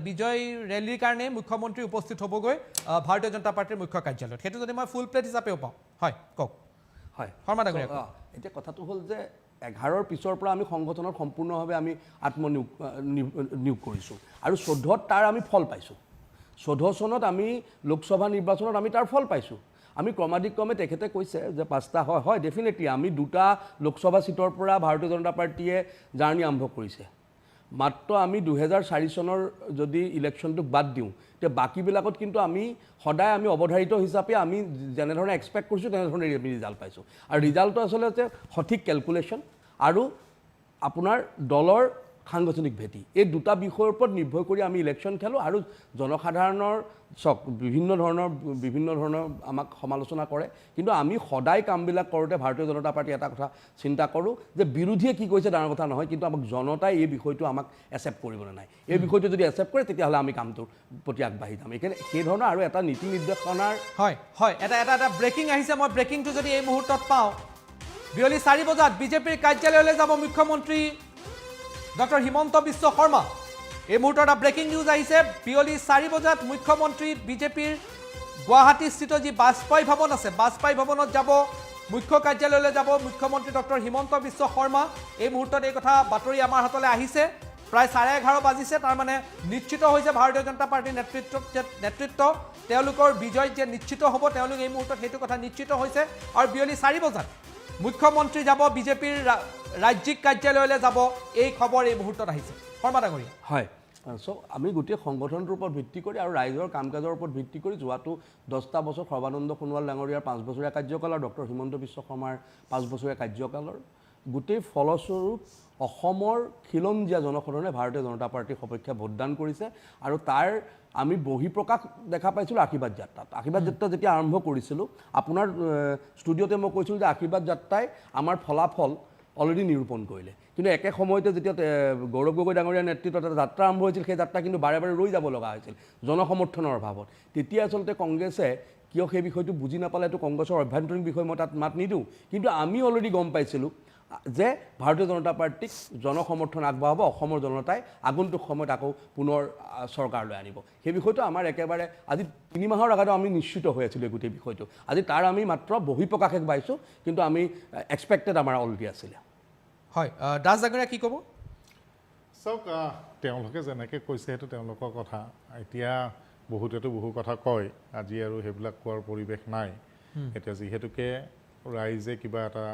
বিজয় ৰেলীৰ কাৰণে মুখ্যমন্ত্ৰী উপস্থিত হ'বগৈ ভাৰতীয় জনতা পাৰ্টিৰ মুখ্য কাৰ্যালয়ত সেইটো যদি মই ফুল প্লেট হিচাপেও পাওঁ হয় কওক হয় শৰ্মা ডাঙৰীয়া এতিয়া কথাটো হ'ল যে 11ৰ পিছৰ পৰা আমি সংগঠনত সম্পূৰ্ণভাৱে আমি নিয়োগ কৰিছোঁ আৰু 14ত তাৰ আমি ফল পাইছোঁ 14 চনত আমি লোকসভা নিৰ্বাচনত আমি তাৰ ফল পাইছোঁ আমি ক্ৰমাধিক্ৰমে তেখেতে কৈছে যে 5টা হয় ডেফিনেটলি আমি 2টা লোকসভা সিটৰ পৰা ভাৰতীয় জনতা পাৰ্টিয়ে জাৰ্ণি আৰম্ভ কৰিছে মাত্ৰ আমি 2004 চনৰ যদি ইলেকশ্যনটোক বাদ দিওঁ তে বাকীবিলাকত কিন্তু আমি সদায় আমি অৱধাৰিত হিচাপে আমি যেনেধৰণে এক্সপেক্ট কৰিছোঁ তেনেধৰণে আমি ৰিজাল্ট পাইছোঁ আৰু ৰিজাল্টটো আচলতে সঠিক কেলকুলেশ্যন আৰু আপোনাৰ দলৰ সাংগঠনিক ভেটি এই দুটা বিষয়ৰ ওপৰত নিৰ্ভৰ কৰি আমি ইলেকশ্যন খেলোঁ আৰু জনসাধাৰণৰ বিভিন্ন ধৰণৰ আমাক সমালোচনা কৰে কিন্তু আমি সদায় কামবিলাক কৰোঁতে ভাৰতীয় জনতা পাৰ্টি এটা কথা চিন্তা কৰোঁ যে বিৰোধীয়ে কি কৈছে ডাঙৰ কথা নহয় কিন্তু আমাক জনতাই এই বিষয়টো আমাক একচেপ্ট কৰিবলৈ নাই এই বিষয়টো যদি একচেপ্ট কৰে তেতিয়াহ'লে আমি কামটোৰ প্ৰতি আগবাঢ়ি যাম এইকাৰণে সেই ধৰণৰ আৰু এটা নীতি নিৰ্দেশনাৰ হয় এটা ব্ৰেকিং আহিছে মই ব্ৰেকিংটো যদি এই মুহূৰ্তত পাওঁ বিয়লি 4 বজাত বিজেপিৰ কাৰ্যালয়লৈ যাব মুখ্যমন্ত্ৰী ডক্টৰ হিমন্ত বিশ্ব শৰ্মা এই মুহূৰ্তত এটা ব্ৰেকিং নিউজ আহিছে বিয়লি 4 বজাত মুখ্যমন্ত্ৰী বিজেপিৰ গুৱাহাটীস্থিত যি বাজপেয়ী ভৱন আছে বাজপেয়ী ভৱনত যাব মুখ্য কাৰ্যালয়লৈ যাব মুখ্যমন্ত্ৰী ডক্টৰ হিমন্ত বিশ্ব শৰ্মা এই মুহূৰ্তত এই কথা বাতৰি আমাৰ হাতলৈ আহিছে প্ৰায় 11:30 বাজিছে তাৰ মানে নিশ্চিত হৈছে ভাৰতীয় জনতা পাৰ্টিৰ নেতৃত্ব তেওঁলোকৰ বিজয় যে নিশ্চিত হ'ব তেওঁলোক এই মুহূৰ্তত সেইটো কথা নিশ্চিত হৈছে আৰু বিয়লি 4 বজাত মুখ্যমন্ত্ৰী যাব বিজেপিৰ ৰাজ্যিক কাৰ্যালয়লৈ যাব এই খবৰ এই মুহূৰ্তত আহিছে শৰ্মা ডাঙৰীয়া হয় আমি গোটেই সংগঠনটোৰ ওপৰত ভিত্তি কৰি আৰু ৰাইজৰ কাম কাজৰ ওপৰত ভিত্তি কৰি যোৱাটো 10টা বছৰ সৰ্বানন্দ সোণোৱাল ডাঙৰীয়াৰ 5 বছৰীয়া কাৰ্যকাল আৰু ডক্টৰ হিমন্ত বিশ্ব শৰ্মাৰ 5 বছৰীয়া কাৰ্যকালৰ গোটেই ফলস্বৰূপ অসমৰ খিলঞ্জীয়া জনসাধাৰণে ভাৰতীয় জনতা পাৰ্টিৰ সপক্ষে ভোটদান কৰিছে আৰু তাৰ আমি বহিঃপ্ৰকাশ দেখা পাইছিলোঁ আশীৰ্বাদ যাত্ৰা যেতিয়া আৰম্ভ কৰিছিলোঁ আপোনাৰ ষ্টুডিঅ'তে মই কৈছিলোঁ যে আশীৰ্বাদ যাত্ৰাই আমাৰ ফলাফল অলৰেডি নিৰূপণ কৰিলে কিন্তু একে সময়তে যেতিয়া গৌৰৱ গগৈ ডাঙৰীয়াৰ নেতৃত্বত এটা যাত্ৰা আৰম্ভ হৈছিল সেই যাত্ৰা কিন্তু বাৰে বাৰে ৰৈ যাব লগা হৈছিল জনসমৰ্থনৰ অভাৱত তেতিয়া আচলতে কংগ্ৰেছে কিয় সেই বিষয়টো বুজি নাপালে এইটো কংগ্ৰেছৰ অভ্যন্তৰীণ বিষয় মই তাত মাত নিদিওঁ কিন্তু আমি অলৰেডি গম পাইছিলোঁ যে ভাৰতীয় জনতা পাৰ্টিক জনসমৰ্থন আগবঢ়াব অসমৰ জনতাই আগন্তুক সময়ত আকৌ পুনৰ চৰকাৰলৈ আনিব সেই বিষয়টো আমাৰ একেবাৰে আজি 3 মাহৰ আগতে আমি নিশ্চিত হৈ আছিলোঁ গোটেই বিষয়টো আজি তাৰ আমি মাত্ৰ বহিঃপ্ৰকাশে পাইছোঁ কিন্তু আমি এক্সপেক্টেড আমাৰ অলৰেডি আছিলে হয় দাস ডাঙৰীয়া কি ক'ব চাওক তেওঁলোকে যেনেকৈ কৈছে সেইটো তেওঁলোকৰ কথা এতিয়া বহুতেতো বহু কথা কয় আজি আৰু সেইবিলাক কোৱাৰ পৰিৱেশ নাই এতিয়া যিহেতুকে ৰাইজে কিবা এটা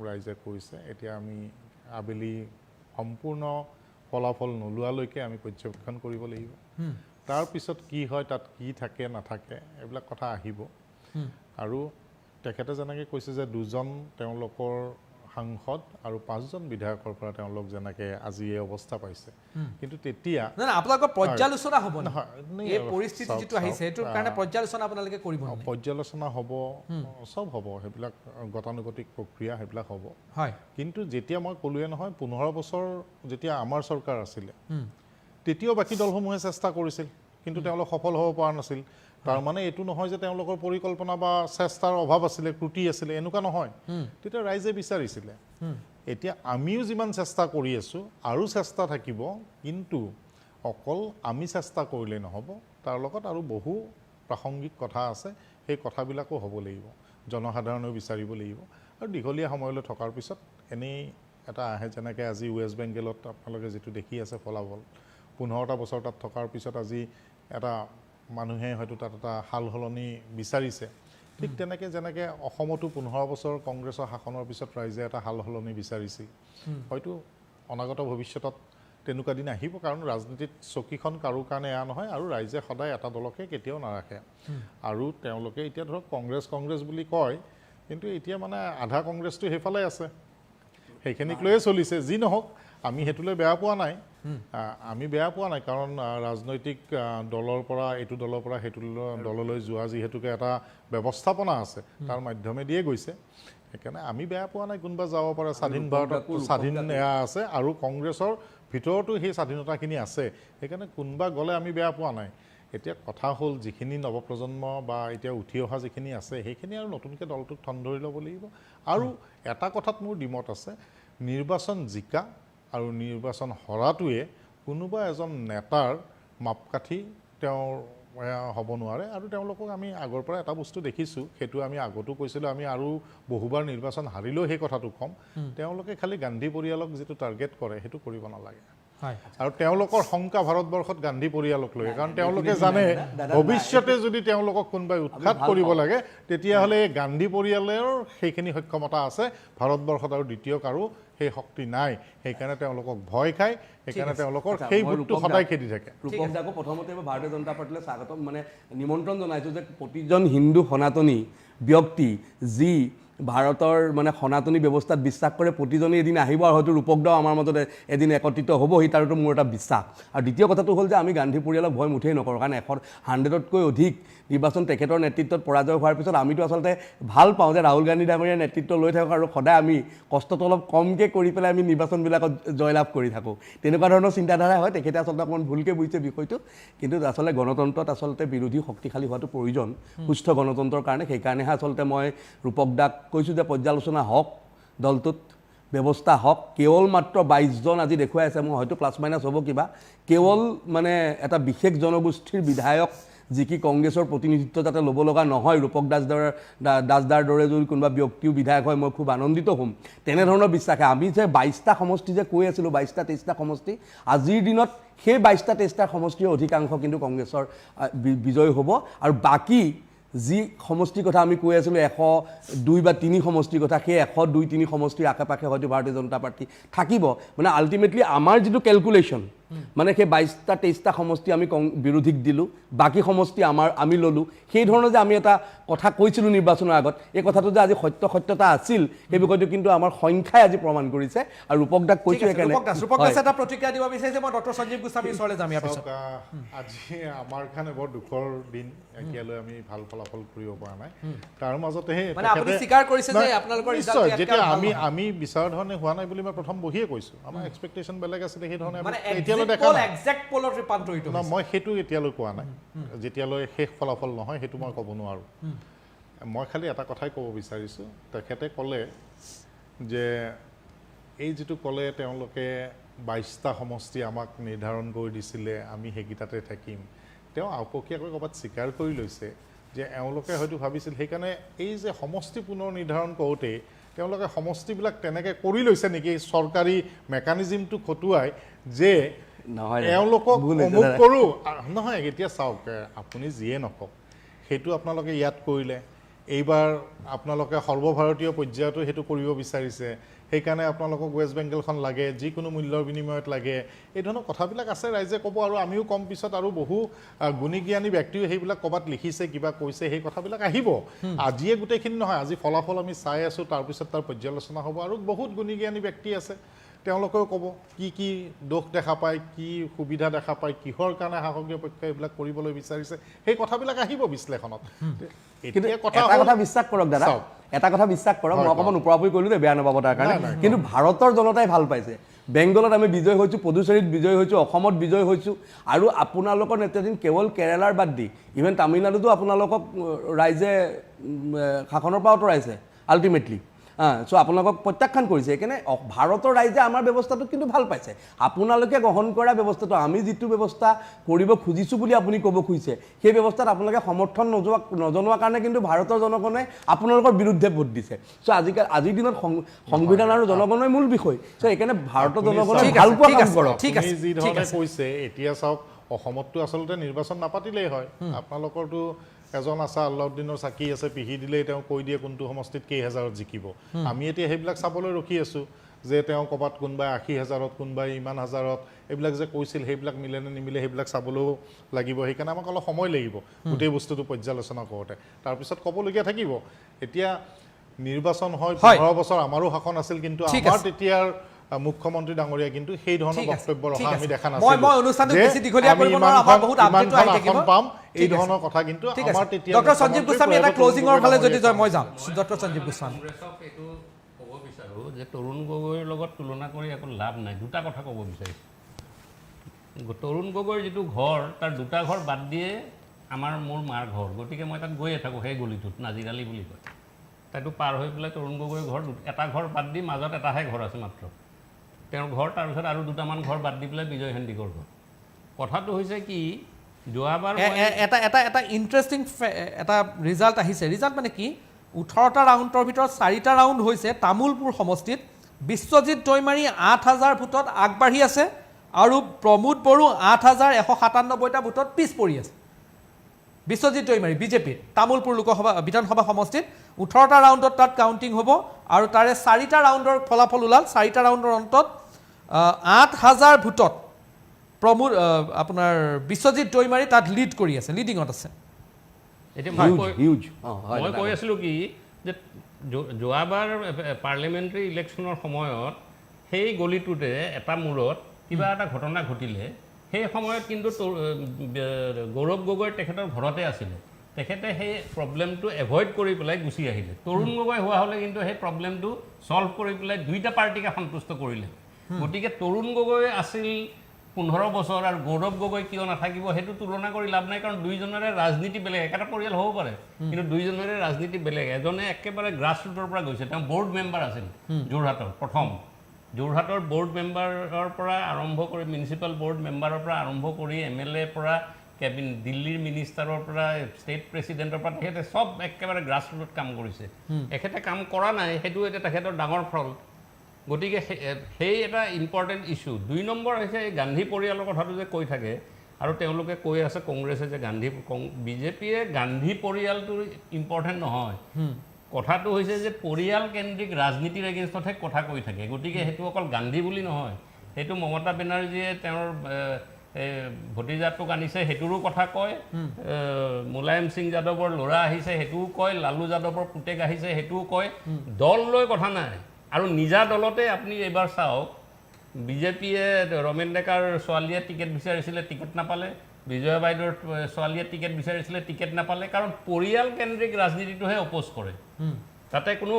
ৰাইজে কৰিছে এতিয়া আমি আবেলি সম্পূৰ্ণ ফলাফল নোলোৱালৈকে আমি পৰ্যবেক্ষণ কৰিব লাগিব তাৰপিছত কি হয় তাত কি থাকে নাথাকে এইবিলাক কথা আহিব আৰু তেখেতে যেনেকৈ কৈছে যে 2জন তেওঁলোকৰ সাংসদ আৰু 5জন বিধায়কৰ পৰা তেওঁলোক যেনেকৈ আজি এই অৱস্থা পাইছে কিন্তু তেতিয়া আপোনালোকৰ পৰ্যালোচনা হ'ব এই পৰিস্থিতি যিটো আহিছে সেইটোৰ কাৰণে পৰ্যালোচনা আপোনালোকে কৰিব পৰ্যালোচনা হ'ব চব হ'ব সেইবিলাক গতানুগতিক প্ৰক্ৰিয়া সেইবিলাক হ'ব হয় কিন্তু যেতিয়া মই ক'লোৱে নহয় 15 বছৰ যেতিয়া আমাৰ চৰকাৰ আছিলে তেতিয়াও বাকী দলসমূহে চেষ্টা কৰিছিল কিন্তু তেওঁলোক সফল হ'ব পৰা নাছিল তাৰ মানে এইটো নহয় যে তেওঁলোকৰ পৰিকল্পনা বা চেষ্টাৰ অভাৱ আছিলে ত্ৰুটি আছিলে এনেকুৱা নহয় তেতিয়া ৰাইজে বিচাৰিছিলে এতিয়া আমিও যিমান চেষ্টা কৰি আছোঁ আৰু চেষ্টা থাকিব কিন্তু অকল আমি চেষ্টা কৰিলে নহ'ব তাৰ লগত আৰু বহু প্ৰাসংগিক কথা আছে সেই কথাবিলাকো হ'ব লাগিব জনসাধাৰণেও বিচাৰিব লাগিব আৰু দীঘলীয়া সময়লৈ থকাৰ পিছত এনেই এটা আহে যেনেকৈ আজি ৱেষ্ট বেংগলত আপোনালোকে যিটো দেখি আছে ফলাফল 15টা বছৰ তাত থকাৰ পিছত আজি এটা মানুহে হয়তো তাত এটা হাল সলনি বিচাৰিছে ঠিক তেনেকৈ যেনেকৈ অসমতো 15 বছৰ কংগ্ৰেছৰ শাসনৰ পিছত ৰাইজে এটা হাল সলনি বিচাৰিছিল হয়তো অনাগত ভৱিষ্যতত তেনেকুৱা দিন আহিব কাৰণ ৰাজনীতিত চকীখন কাৰো কাৰণে এয়া নহয় আৰু ৰাইজে সদায় এটা দলকে কেতিয়াও নাৰাখে আৰু তেওঁলোকে এতিয়া ধৰক কংগ্ৰেছ বুলি কয় কিন্তু এতিয়া মানে আধা কংগ্ৰেছটো সেইফালে আছে সেইখিনিক লৈয়ে চলিছে যি নহওক আমি হেতুলৈ বেয়া পোৱা নাই কাৰণ ৰাজনৈতিক দলৰ পৰা এইটো দলৰ পৰা হেতু দললৈ যোৱা যিহেতুকে এটা ব্যৱস্থাপনা আছে তাৰ মাধ্যমে দিয়ে গৈছে সেইকাৰণে আমি বেয়া পোৱা নাই কোনবা যাব পাৰে স্বাধীন ভাৰতত স্বাধীন এয়া আছে আৰু কংগ্ৰেছৰ ভিতৰতো সেই স্বাধীনতাখিনি আছে সেইকাৰণে কোনবা গ'লে আমি বেয়া পোৱা নাই এতিয়া কথা হ'ল যিখিনি নৱপ্ৰজন্ম বা এতিয়া উঠি অহা যিখিনি আছে সেইখিনি আৰু নতুনকৈ দলটোক ঠন ধৰি ল'ব লাগিব আৰু এটা কথাত মোৰ দ্বিমত আছে নিৰ্বাচন জিকা আৰু নিৰ্বাচন হৰাটোৱে কোনোবা এজন নেতাৰ মাপকাঠি তেওঁৰ হ'ব নোৱাৰে আৰু তেওঁলোকক আমি আগৰ পৰা এটা বস্তু দেখিছোঁ সেইটো আমি আগতো কৈছিলোঁ আমি আৰু বহুবাৰ নিৰ্বাচন হাৰিলেও সেই কথাটো ক'ম তেওঁলোকে খালি গান্ধী পৰিয়ালক যিটো টাৰ্গেট কৰে সেইটো কৰিব নালাগে হয় আৰু তেওঁলোকৰ শংকা ভাৰতবৰ্ষত গান্ধী পৰিয়ালক লৈ কাৰণ তেওঁলোকে জানে ভৱিষ্যতে যদি তেওঁলোকক কোনোবাই উৎখাত কৰিব লাগে তেতিয়াহ'লে এই গান্ধী পৰিয়ালৰ সেইখিনি সক্ষমতা আছে ভাৰতবৰ্ষত আৰু দ্বিতীয় কাৰো সেই শক্তি নাই সেইকাৰণে তেওঁলোকক ভয় খায় সেইকাৰণে তেওঁলোকৰ সেই ভোটটো সদায় খেদি থাকে ৰূপক দাকো প্ৰথমতে মই ভাৰতীয় জনতা পাৰ্টিলৈ স্বাগতম মানে নিমন্ত্ৰণ জনাইছোঁ যে প্ৰতিজন হিন্দু সনাতনী ব্যক্তি যি ভাৰতৰ মানে সনাতনী ব্যৱস্থাত বিশ্বাস কৰে প্ৰতিজনে এদিন আহিব আৰু হয়তো ৰূপক দাও আমাৰ মাজতে এদিন একত্ৰিত হ'ব সি তাৰতো মোৰ এটা বিশ্বাস আৰু দ্বিতীয় কথাটো হ'ল যে আমি গান্ধী পৰিয়ালক ভয় মুঠেই নকৰোঁ কাৰণ 100তকৈ অধিক নিৰ্বাচন তেখেতৰ নেতৃত্বত পৰাজয় হোৱাৰ পিছত আমিতো আচলতে ভাল পাওঁ যে ৰাহুল গান্ধী ডাঙৰীয়াৰ নেতৃত্ব লৈ থাকক আৰু সদায় আমি কষ্টটো অলপ কমকৈ কৰি পেলাই আমি নিৰ্বাচনবিলাকত জয়লাভ কৰি থাকোঁ তেনেকুৱা ধৰণৰ চিন্তাধাৰা হয় তেখেতে আচলতে অকণমান ভুলকৈ বুজিছে বিষয়টো কিন্তু আচলতে গণতন্ত্ৰত আচলতে বিৰোধী শক্তিশালী হোৱাটো প্ৰয়োজন সুস্থ গণতন্ত্ৰৰ কাৰণে সেইকাৰণেহে আচলতে মই ৰূপক দাক কৈছোঁ যে পৰ্যালোচনা হওক দলটোত ব্যৱস্থা হওক কেৱল মাত্ৰ 22জন আজি দেখুৱাই আছে মই হয়তো প্লাছ মাইনাছ হ'ব কিবা কেৱল মানে এটা বিশেষ জনগোষ্ঠীৰ বিধায়ক যি কি কংগ্ৰেছৰ প্ৰতিনিধিত্ব যাতে ল'ব লগা নহয় ৰূপক দাসদাৰ দৰে যদি কোনোবা ব্যক্তিও বিধায়ক হয় মই খুব আনন্দিত হ'ম তেনেধৰণৰ বিশ্বাসে আমি যে 22টা সমষ্টি যে কৈ আছিলোঁ 22টা 23টা সমষ্টি আজিৰ দিনত সেই 22টা 23টা সমষ্টিৰ অধিকাংশ কিন্তু কংগ্ৰেছৰ বিজয় হ'ব আৰু বাকী যি সমষ্টিৰ কথা আমি কৈ আছিলোঁ 102 বা 3 সমষ্টিৰ কথা সেই 102 3 সমষ্টিৰ আশে পাশে হয়তো ভাৰতীয় জনতা পাৰ্টি থাকিব মানে আল্টিমেটলি আমাৰ যিটো কেলকুলেশ্যন মানে সেই 22টা 23টা সমষ্টি আমি বিৰোধীক দিলোঁ বাকী সমষ্টি আমি ল'লোঁ সেই ধৰণৰ যে আমি এটা কথা কৈছিলোঁ নিৰ্বাচনৰ আগত এই কথাটো যে আজি সত্যতা আছিল সেই বিষয়টো কিন্তু আমাৰ সংখ্যাই আজি প্ৰমাণ কৰিছে আৰু ৰূপক দাক কৈছোঁ সেইকাৰণে ৰূপক দাসে এটা প্ৰতিক্ৰিয়া দিব বিচাৰিছে মই ডক্টৰ সঞ্জীৱ গোস্বামীৰ ওচৰলৈ যাম ইয়াৰ পিছত আজি আমাৰ কাৰণে বৰ দুখৰ দিন এতিয়ালৈ আমি ভাল ফলাফল কৰিব পৰা নাই তাৰ মাজতে মানে আপুনি স্বীকাৰ কৰিছে যে আপোনালোকৰ ৰিজাল্ট যেতিয়া আমি বিচাৰ ধৰণে হোৱা নাই বুলি মই প্ৰথম বহিয়ে কৈছোঁ আমাৰ এক্সপেক্টেশ্যন বেলেগ আছিলে সেই ধৰণে এতিয়ালৈ দেখা নাই এক্সাক্ট পলত ৰূপান্তৰিত হৈছে মই সেইটো এতিয়ালৈ কোৱা নাই যেতিয়ালৈ শেষ ফলাফল নহয় সেইটো মই ক'ব নোৱাৰোঁ মই খালি এটা কথাই ক'ব বিচাৰিছোঁ তেখেতে ক'লে যে এই যিটো ক'লে তেওঁলোকে 22টা সমষ্টি আমাক নিৰ্ধাৰণ কৰি দিছিলে আমি সেইকেইটাতে থাকিম তেওঁ আপকীয়াকৈ ক'ৰবাত স্বীকাৰ কৰি লৈছে যে এওঁলোকে হয়তো ভাবিছিল সেইকাৰণে এই যে সমষ্টি পুনৰ নিৰ্ধাৰণ কৰোঁতেই তেওঁলোকে সমষ্টিবিলাক তেনেকৈ কৰি লৈছে নেকি চৰকাৰী মেকানিজিমটো খটুৱাই যে এওঁলোকক অমুক কৰোঁ নহয় এতিয়া চাওক আপুনি যিয়ে নকওক সেইটো আপোনালোকে ইয়াত কৰিলে এইবাৰ আপোনালোকে সৰ্বভাৰতীয় পৰ্যায়তো সেইটো কৰিব বিচাৰিছে সেইকাৰণে আপোনালোকক ৱেষ্ট বেংগলখন লাগে যিকোনো মূল্যৰ বিনিময়ত লাগে এই ধৰণৰ কথাবিলাক আছে ৰাইজে ক'ব আৰু আমিও কম পিছত আৰু বহু গুণী জ্ঞানী ব্যক্তিও সেইবিলাক ক'ৰবাত লিখিছে কিবা কৈছে সেই কথাবিলাক আহিব আজিয়ে গোটেইখিনি নহয় আজি ফলাফল আমি চাই আছোঁ তাৰপিছত তাৰ পৰ্যালোচনা হ'ব আৰু বহুত গুণী জ্ঞানী ব্যক্তি আছে তেওঁলোকেও ক'ব কি দোষ দেখা পায় কি সুবিধা দেখা পায় কিহৰ কাৰণে শাসকীয় পক্ষই এইবিলাক কৰিবলৈ বিচাৰিছে সেই কথাবিলাক আহিব বিশ্লেষণত এটা কথা বিশ্বাস কৰক দাদা এটা কথা বিশ্বাস কৰক মই অকণমান ওপৰাপুৰি কৰিলোঁ দেই বেয়া নাপাব তাৰ কাৰণে কিন্তু ভাৰতৰ জনতাই ভাল পাইছে বেংগলত আমি বিজয় হৈছোঁ পুডুচেৰীত বিজয় হৈছোঁ অসমত বিজয় হৈছোঁ আৰু আপোনালোকৰ নেতৃত্বাধীন কেৱল কেৰেলাৰ বাদ দি ইভেন তামিলনাডুতো আপোনালোকক ৰাইজে শাসনৰ পৰা আঁতৰাইছে আল্টিমেটলি চ' আপোনালোকক প্ৰত্যাখ্যান কৰিছে সেইকাৰণে ভাৰতৰ ৰাইজে আমাৰ ব্যৱস্থাটো কিন্তু ভাল পাইছে আপোনালোকে গ্ৰহণ কৰা ব্যৱস্থাটো আমি যিটো ব্যৱস্থা কৰিব খুজিছোঁ বুলি আপুনি ক'ব খুজিছে সেই ব্যৱস্থাত আপোনালোকে সমৰ্থন নজনোৱাৰ কাৰণে কিন্তু ভাৰতৰ জনগণে আপোনালোকৰ বিৰুদ্ধে ভোট দিছে চ' আজিৰ দিনত সংবিধান আৰু জনগণৰ মূল বিষয় চ' সেইকাৰণে ভাৰতৰ জনগণে ভাল পোৱা কাম কৰক যি ধৰণে কৈছে এতিয়া চাওক অসমততো আচলতে নিৰ্বাচন নাপাতিলেই হয় আপোনালোকৰতো এজন আছে আল্লাউদ্দিনৰ চাকি আছে পিহি দিলেই তেওঁ কৈ দিয়ে কোনটো সমষ্টিত কেইহাজাৰত জিকিব আমি এতিয়া সেইবিলাক চাবলৈ ৰখি আছোঁ যে তেওঁ ক'ৰবাত কোনোবাই 80,000ত কোনোবাই ইমান হাজাৰত এইবিলাক যে কৈছিল সেইবিলাক মিলে নে নিমিলে সেইবিলাক চাবলৈও লাগিব সেইকাৰণে আমাক অলপ সময় লাগিব গোটেই বস্তুটো পৰ্যালোচনা কৰোঁতে তাৰপিছত ক'বলগীয়া থাকিব এতিয়া নিৰ্বাচন হয় 15 বছৰ আমাৰো শাসন আছিল কিন্তু আমাৰ তেতিয়াৰ মুখ্যমন্ত্ৰী ডাঙৰীয়া কিন্তু সেই ধৰণৰ বক্তব্য ৰখা আমি দেখা নাছিলোঁ মই অনুষ্ঠানটো বেছি দীঘলীয়া কৰিব নোৱাৰো আমাৰ বহুত আপডেট আহি থাকিব পাম এই ধৰণৰ কথা কিন্তু আমাৰ তেতিয়া ডক্টৰ সঞ্জীৱ গোস্বামী এটা ক্লোজিংৰ ফালে যদি যায় মই যাম ডক্টৰ সঞ্জীৱ গোস্বামী কংগ্ৰেছক এইটো ক'ব বিচাৰোঁ যে তৰুণ গগৈৰ লগত তুলনা কৰি একো লাভ নাই দুটা কথা ক'ব বিচাৰিছোঁ তৰুণ গগৈৰ যিটো ঘৰ তাৰ দুটা ঘৰ বাদ দিয়ে মোৰ মাৰ ঘৰ গতিকে মই তাত গৈয়ে থাকোঁ সেই গলিটোত নাজিৰালি বুলি কয় তাইটো পাৰ হৈ পেলাই তৰুণ গগৈৰ ঘৰ এটা ঘৰ বাদ দি মাজত এটাহে ঘৰ আছে মাত্ৰ তেওঁৰ ঘৰ তাৰপিছত আৰু দুটামান ঘৰ বাদ দি পেলাই বিজয় হেণ্ডিকৰ ঘৰ কথাটো হৈছে কি যোৱাবাৰ এটা ইণ্টাৰেষ্টিং এটা ৰিজাল্ট আহিছে ৰিজাল্ট মানে কি 18টা ৰাউণ্ডৰ ভিতৰত 4টা ৰাউণ্ড হৈছে তামুলপুৰ সমষ্টিত বিশ্বজিৎ দৈমাৰী 8,000 ভোটত আগবাঢ়ি আছে আৰু প্ৰমোদ বড়ো 8,197টা ভোটত পিছ পৰি আছে বিশ্বজিৎ দৈমাৰী বিজেপিৰ তামুলপুৰ লোকসভা বিধানসভা সমষ্টিত 18টা ৰাউণ্ডত তাত কাউণ্টিং হ'ব আৰু তাৰে 4টা ৰাউণ্ডৰ ফলাফল ওলাল 4টা ৰাউণ্ডৰ অন্তত 8,000 ভোটত প্ৰমোদ আপোনাৰ বিশ্বজিৎ দৈমাৰী তাত লিড কৰি আছে লিডিঙত আছে এতিয়া হিউজ মই কৈ আছিলোঁ কি যে যোৱাবাৰ পাৰ্লিমেণ্টাৰী ইলেকশ্যনৰ সময়ত সেই গলিটোতে এটা মূৰত কিবা এটা ঘটনা ঘটিলে সেই সময়ত কিন্তু গৌৰৱ গগৈ তেখেতৰ ঘৰতে আছিলে তেখেতে সেই প্ৰব্লেমটো এভইড কৰি পেলাই গুচি আহিলে তৰুণ গগৈ হোৱা হ'লে কিন্তু সেই প্ৰব্লেমটো ছল্ভ কৰি পেলাই দুইটা পাৰ্টিকে সন্তুষ্ট কৰিলে গতিকে তৰুণ গগৈ আছিল 15 বছৰ আৰু গৌৰৱ গগৈ কিয় নাথাকিব সেইটো তুলনা কৰি লাভ নাই কাৰণ দুইজনৰে ৰাজনীতি বেলেগ একেটা পৰিয়াল হ'ব পাৰে কিন্তু দুইজনৰে ৰাজনীতি বেলেগ এজনে একেবাৰে গ্ৰাছৰুটৰ পৰা গৈছে তেওঁ বৰ্ড মেম্বাৰ আছিল যোৰহাটৰ প্ৰথম যোৰহাটৰ বৰ্ড মেম্বাৰৰ পৰা আৰম্ভ কৰি মিউনিচিপাল বৰ্ড মেম্বাৰৰ পৰা আৰম্ভ কৰি MLA পৰা কেবিনেট দিল্লীৰ মিনিষ্টাৰৰ পৰা ষ্টেট প্ৰেচিডেণ্টৰ পৰা তেখেতে সব একেবাৰে গ্ৰাছৰুটত কাম কৰিছে এখেতে কাম কৰা নাই সেইটো এটা তেখেতৰ ডাঙৰ ফল গতিকে সেই এটা ইম্পৰ্টেণ্ট ইছ্যু 2 নম্বৰ হৈছে এই গান্ধী পৰিয়ালৰ কথাটো যে কৈ থাকে আৰু তেওঁলোকে কৈ আছে কংগ্ৰেছে যে বিজেপিয়ে গান্ধী পৰিয়ালটো ইম্পৰ্টেণ্ট নহয় কথাটো হৈছে যে পৰিয়াল কেন্দ্ৰিক ৰাজনীতিৰ এগেইনষ্টতহে কথা কৈ থাকে গতিকে সেইটো অকল গান্ধী বুলি নহয় সেইটো মমতা বেনাৰ্জীয়ে তেওঁৰ ভতিজাটোক আনিছে সেইটোৰো কথা কয় মুলায়ম সিং যাদৱৰ ল'ৰা আহিছে সেইটোও কয় লালু যাদৱৰ পুতেক আহিছে সেইটোও কয় দল লৈ কথা নাই আৰু নিজা দলতে আপুনি এবাৰ চাওক বিজেপিয়ে ৰমেন ডেকাৰ ছোৱালীয়ে টিকেট বিচাৰিছিলে টিকেট নাপালে বিজয়া বাইদেউৰ ছোৱালীয়ে টিকেট বিচাৰিছিলে টিকেট নাপালে কাৰণ পৰিয়াল কেন্দ্ৰিক ৰাজনীতিটোহে অপোজ কৰে তাতে কোনো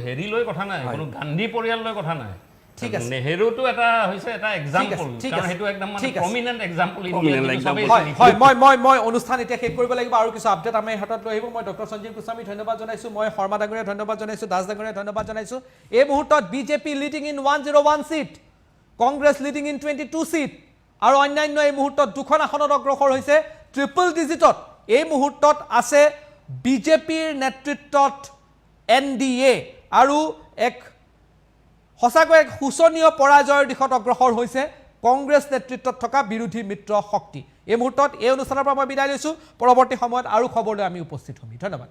হেৰি লৈ কথা নাই কোনো গান্ধী পৰিয়াল লৈ কথা নাই ঠিক আছে নেহেৰুটো এটা হৈছে এটা এক্সাম্পল কাৰণ সেইটো একদম মানে প্ৰমিনেন্ট এক্সাম্পল মই অনুষ্ঠান এতিয়া শেষ কৰিব লাগিব আৰু কিছু আপডেট আমি হাতত লৈ আহিব মই ডক্টৰ সঞ্জীৱ গোস্বামী ধন্যবাদ জনাইছো মই শৰ্মা ডাঙৰীয়া ধন্যবাদ জনাইছো দাস ডাঙৰীয়া ধন্যবাদ জনাইছো এই মুহূৰ্তত BJP leading in 101 seat Congress leading in 22 seat আৰু অন্যান্য এই মুহূৰ্তত দুখন আসনত অগ্ৰসৰ হৈছে ট্ৰিপল ডিজিটত এই মুহূৰ্তত আছে বিজেপিৰ নেতৃত্বত NDA আৰু এক সঁচাকৈ এক শোচনীয় পৰাজয়ৰ দিশত অগ্ৰসৰ হৈছে কংগ্ৰেছ নেতৃত্বত থকা বিৰোধী মিত্ৰ শক্তি এই মুহূৰ্তত এই অনুষ্ঠানৰ পৰা মই বিদায় লৈছো পৰৱৰ্তী সময়ত আৰু খবৰ লৈ আমি উপস্থিত হ'ম ধন্যবাদ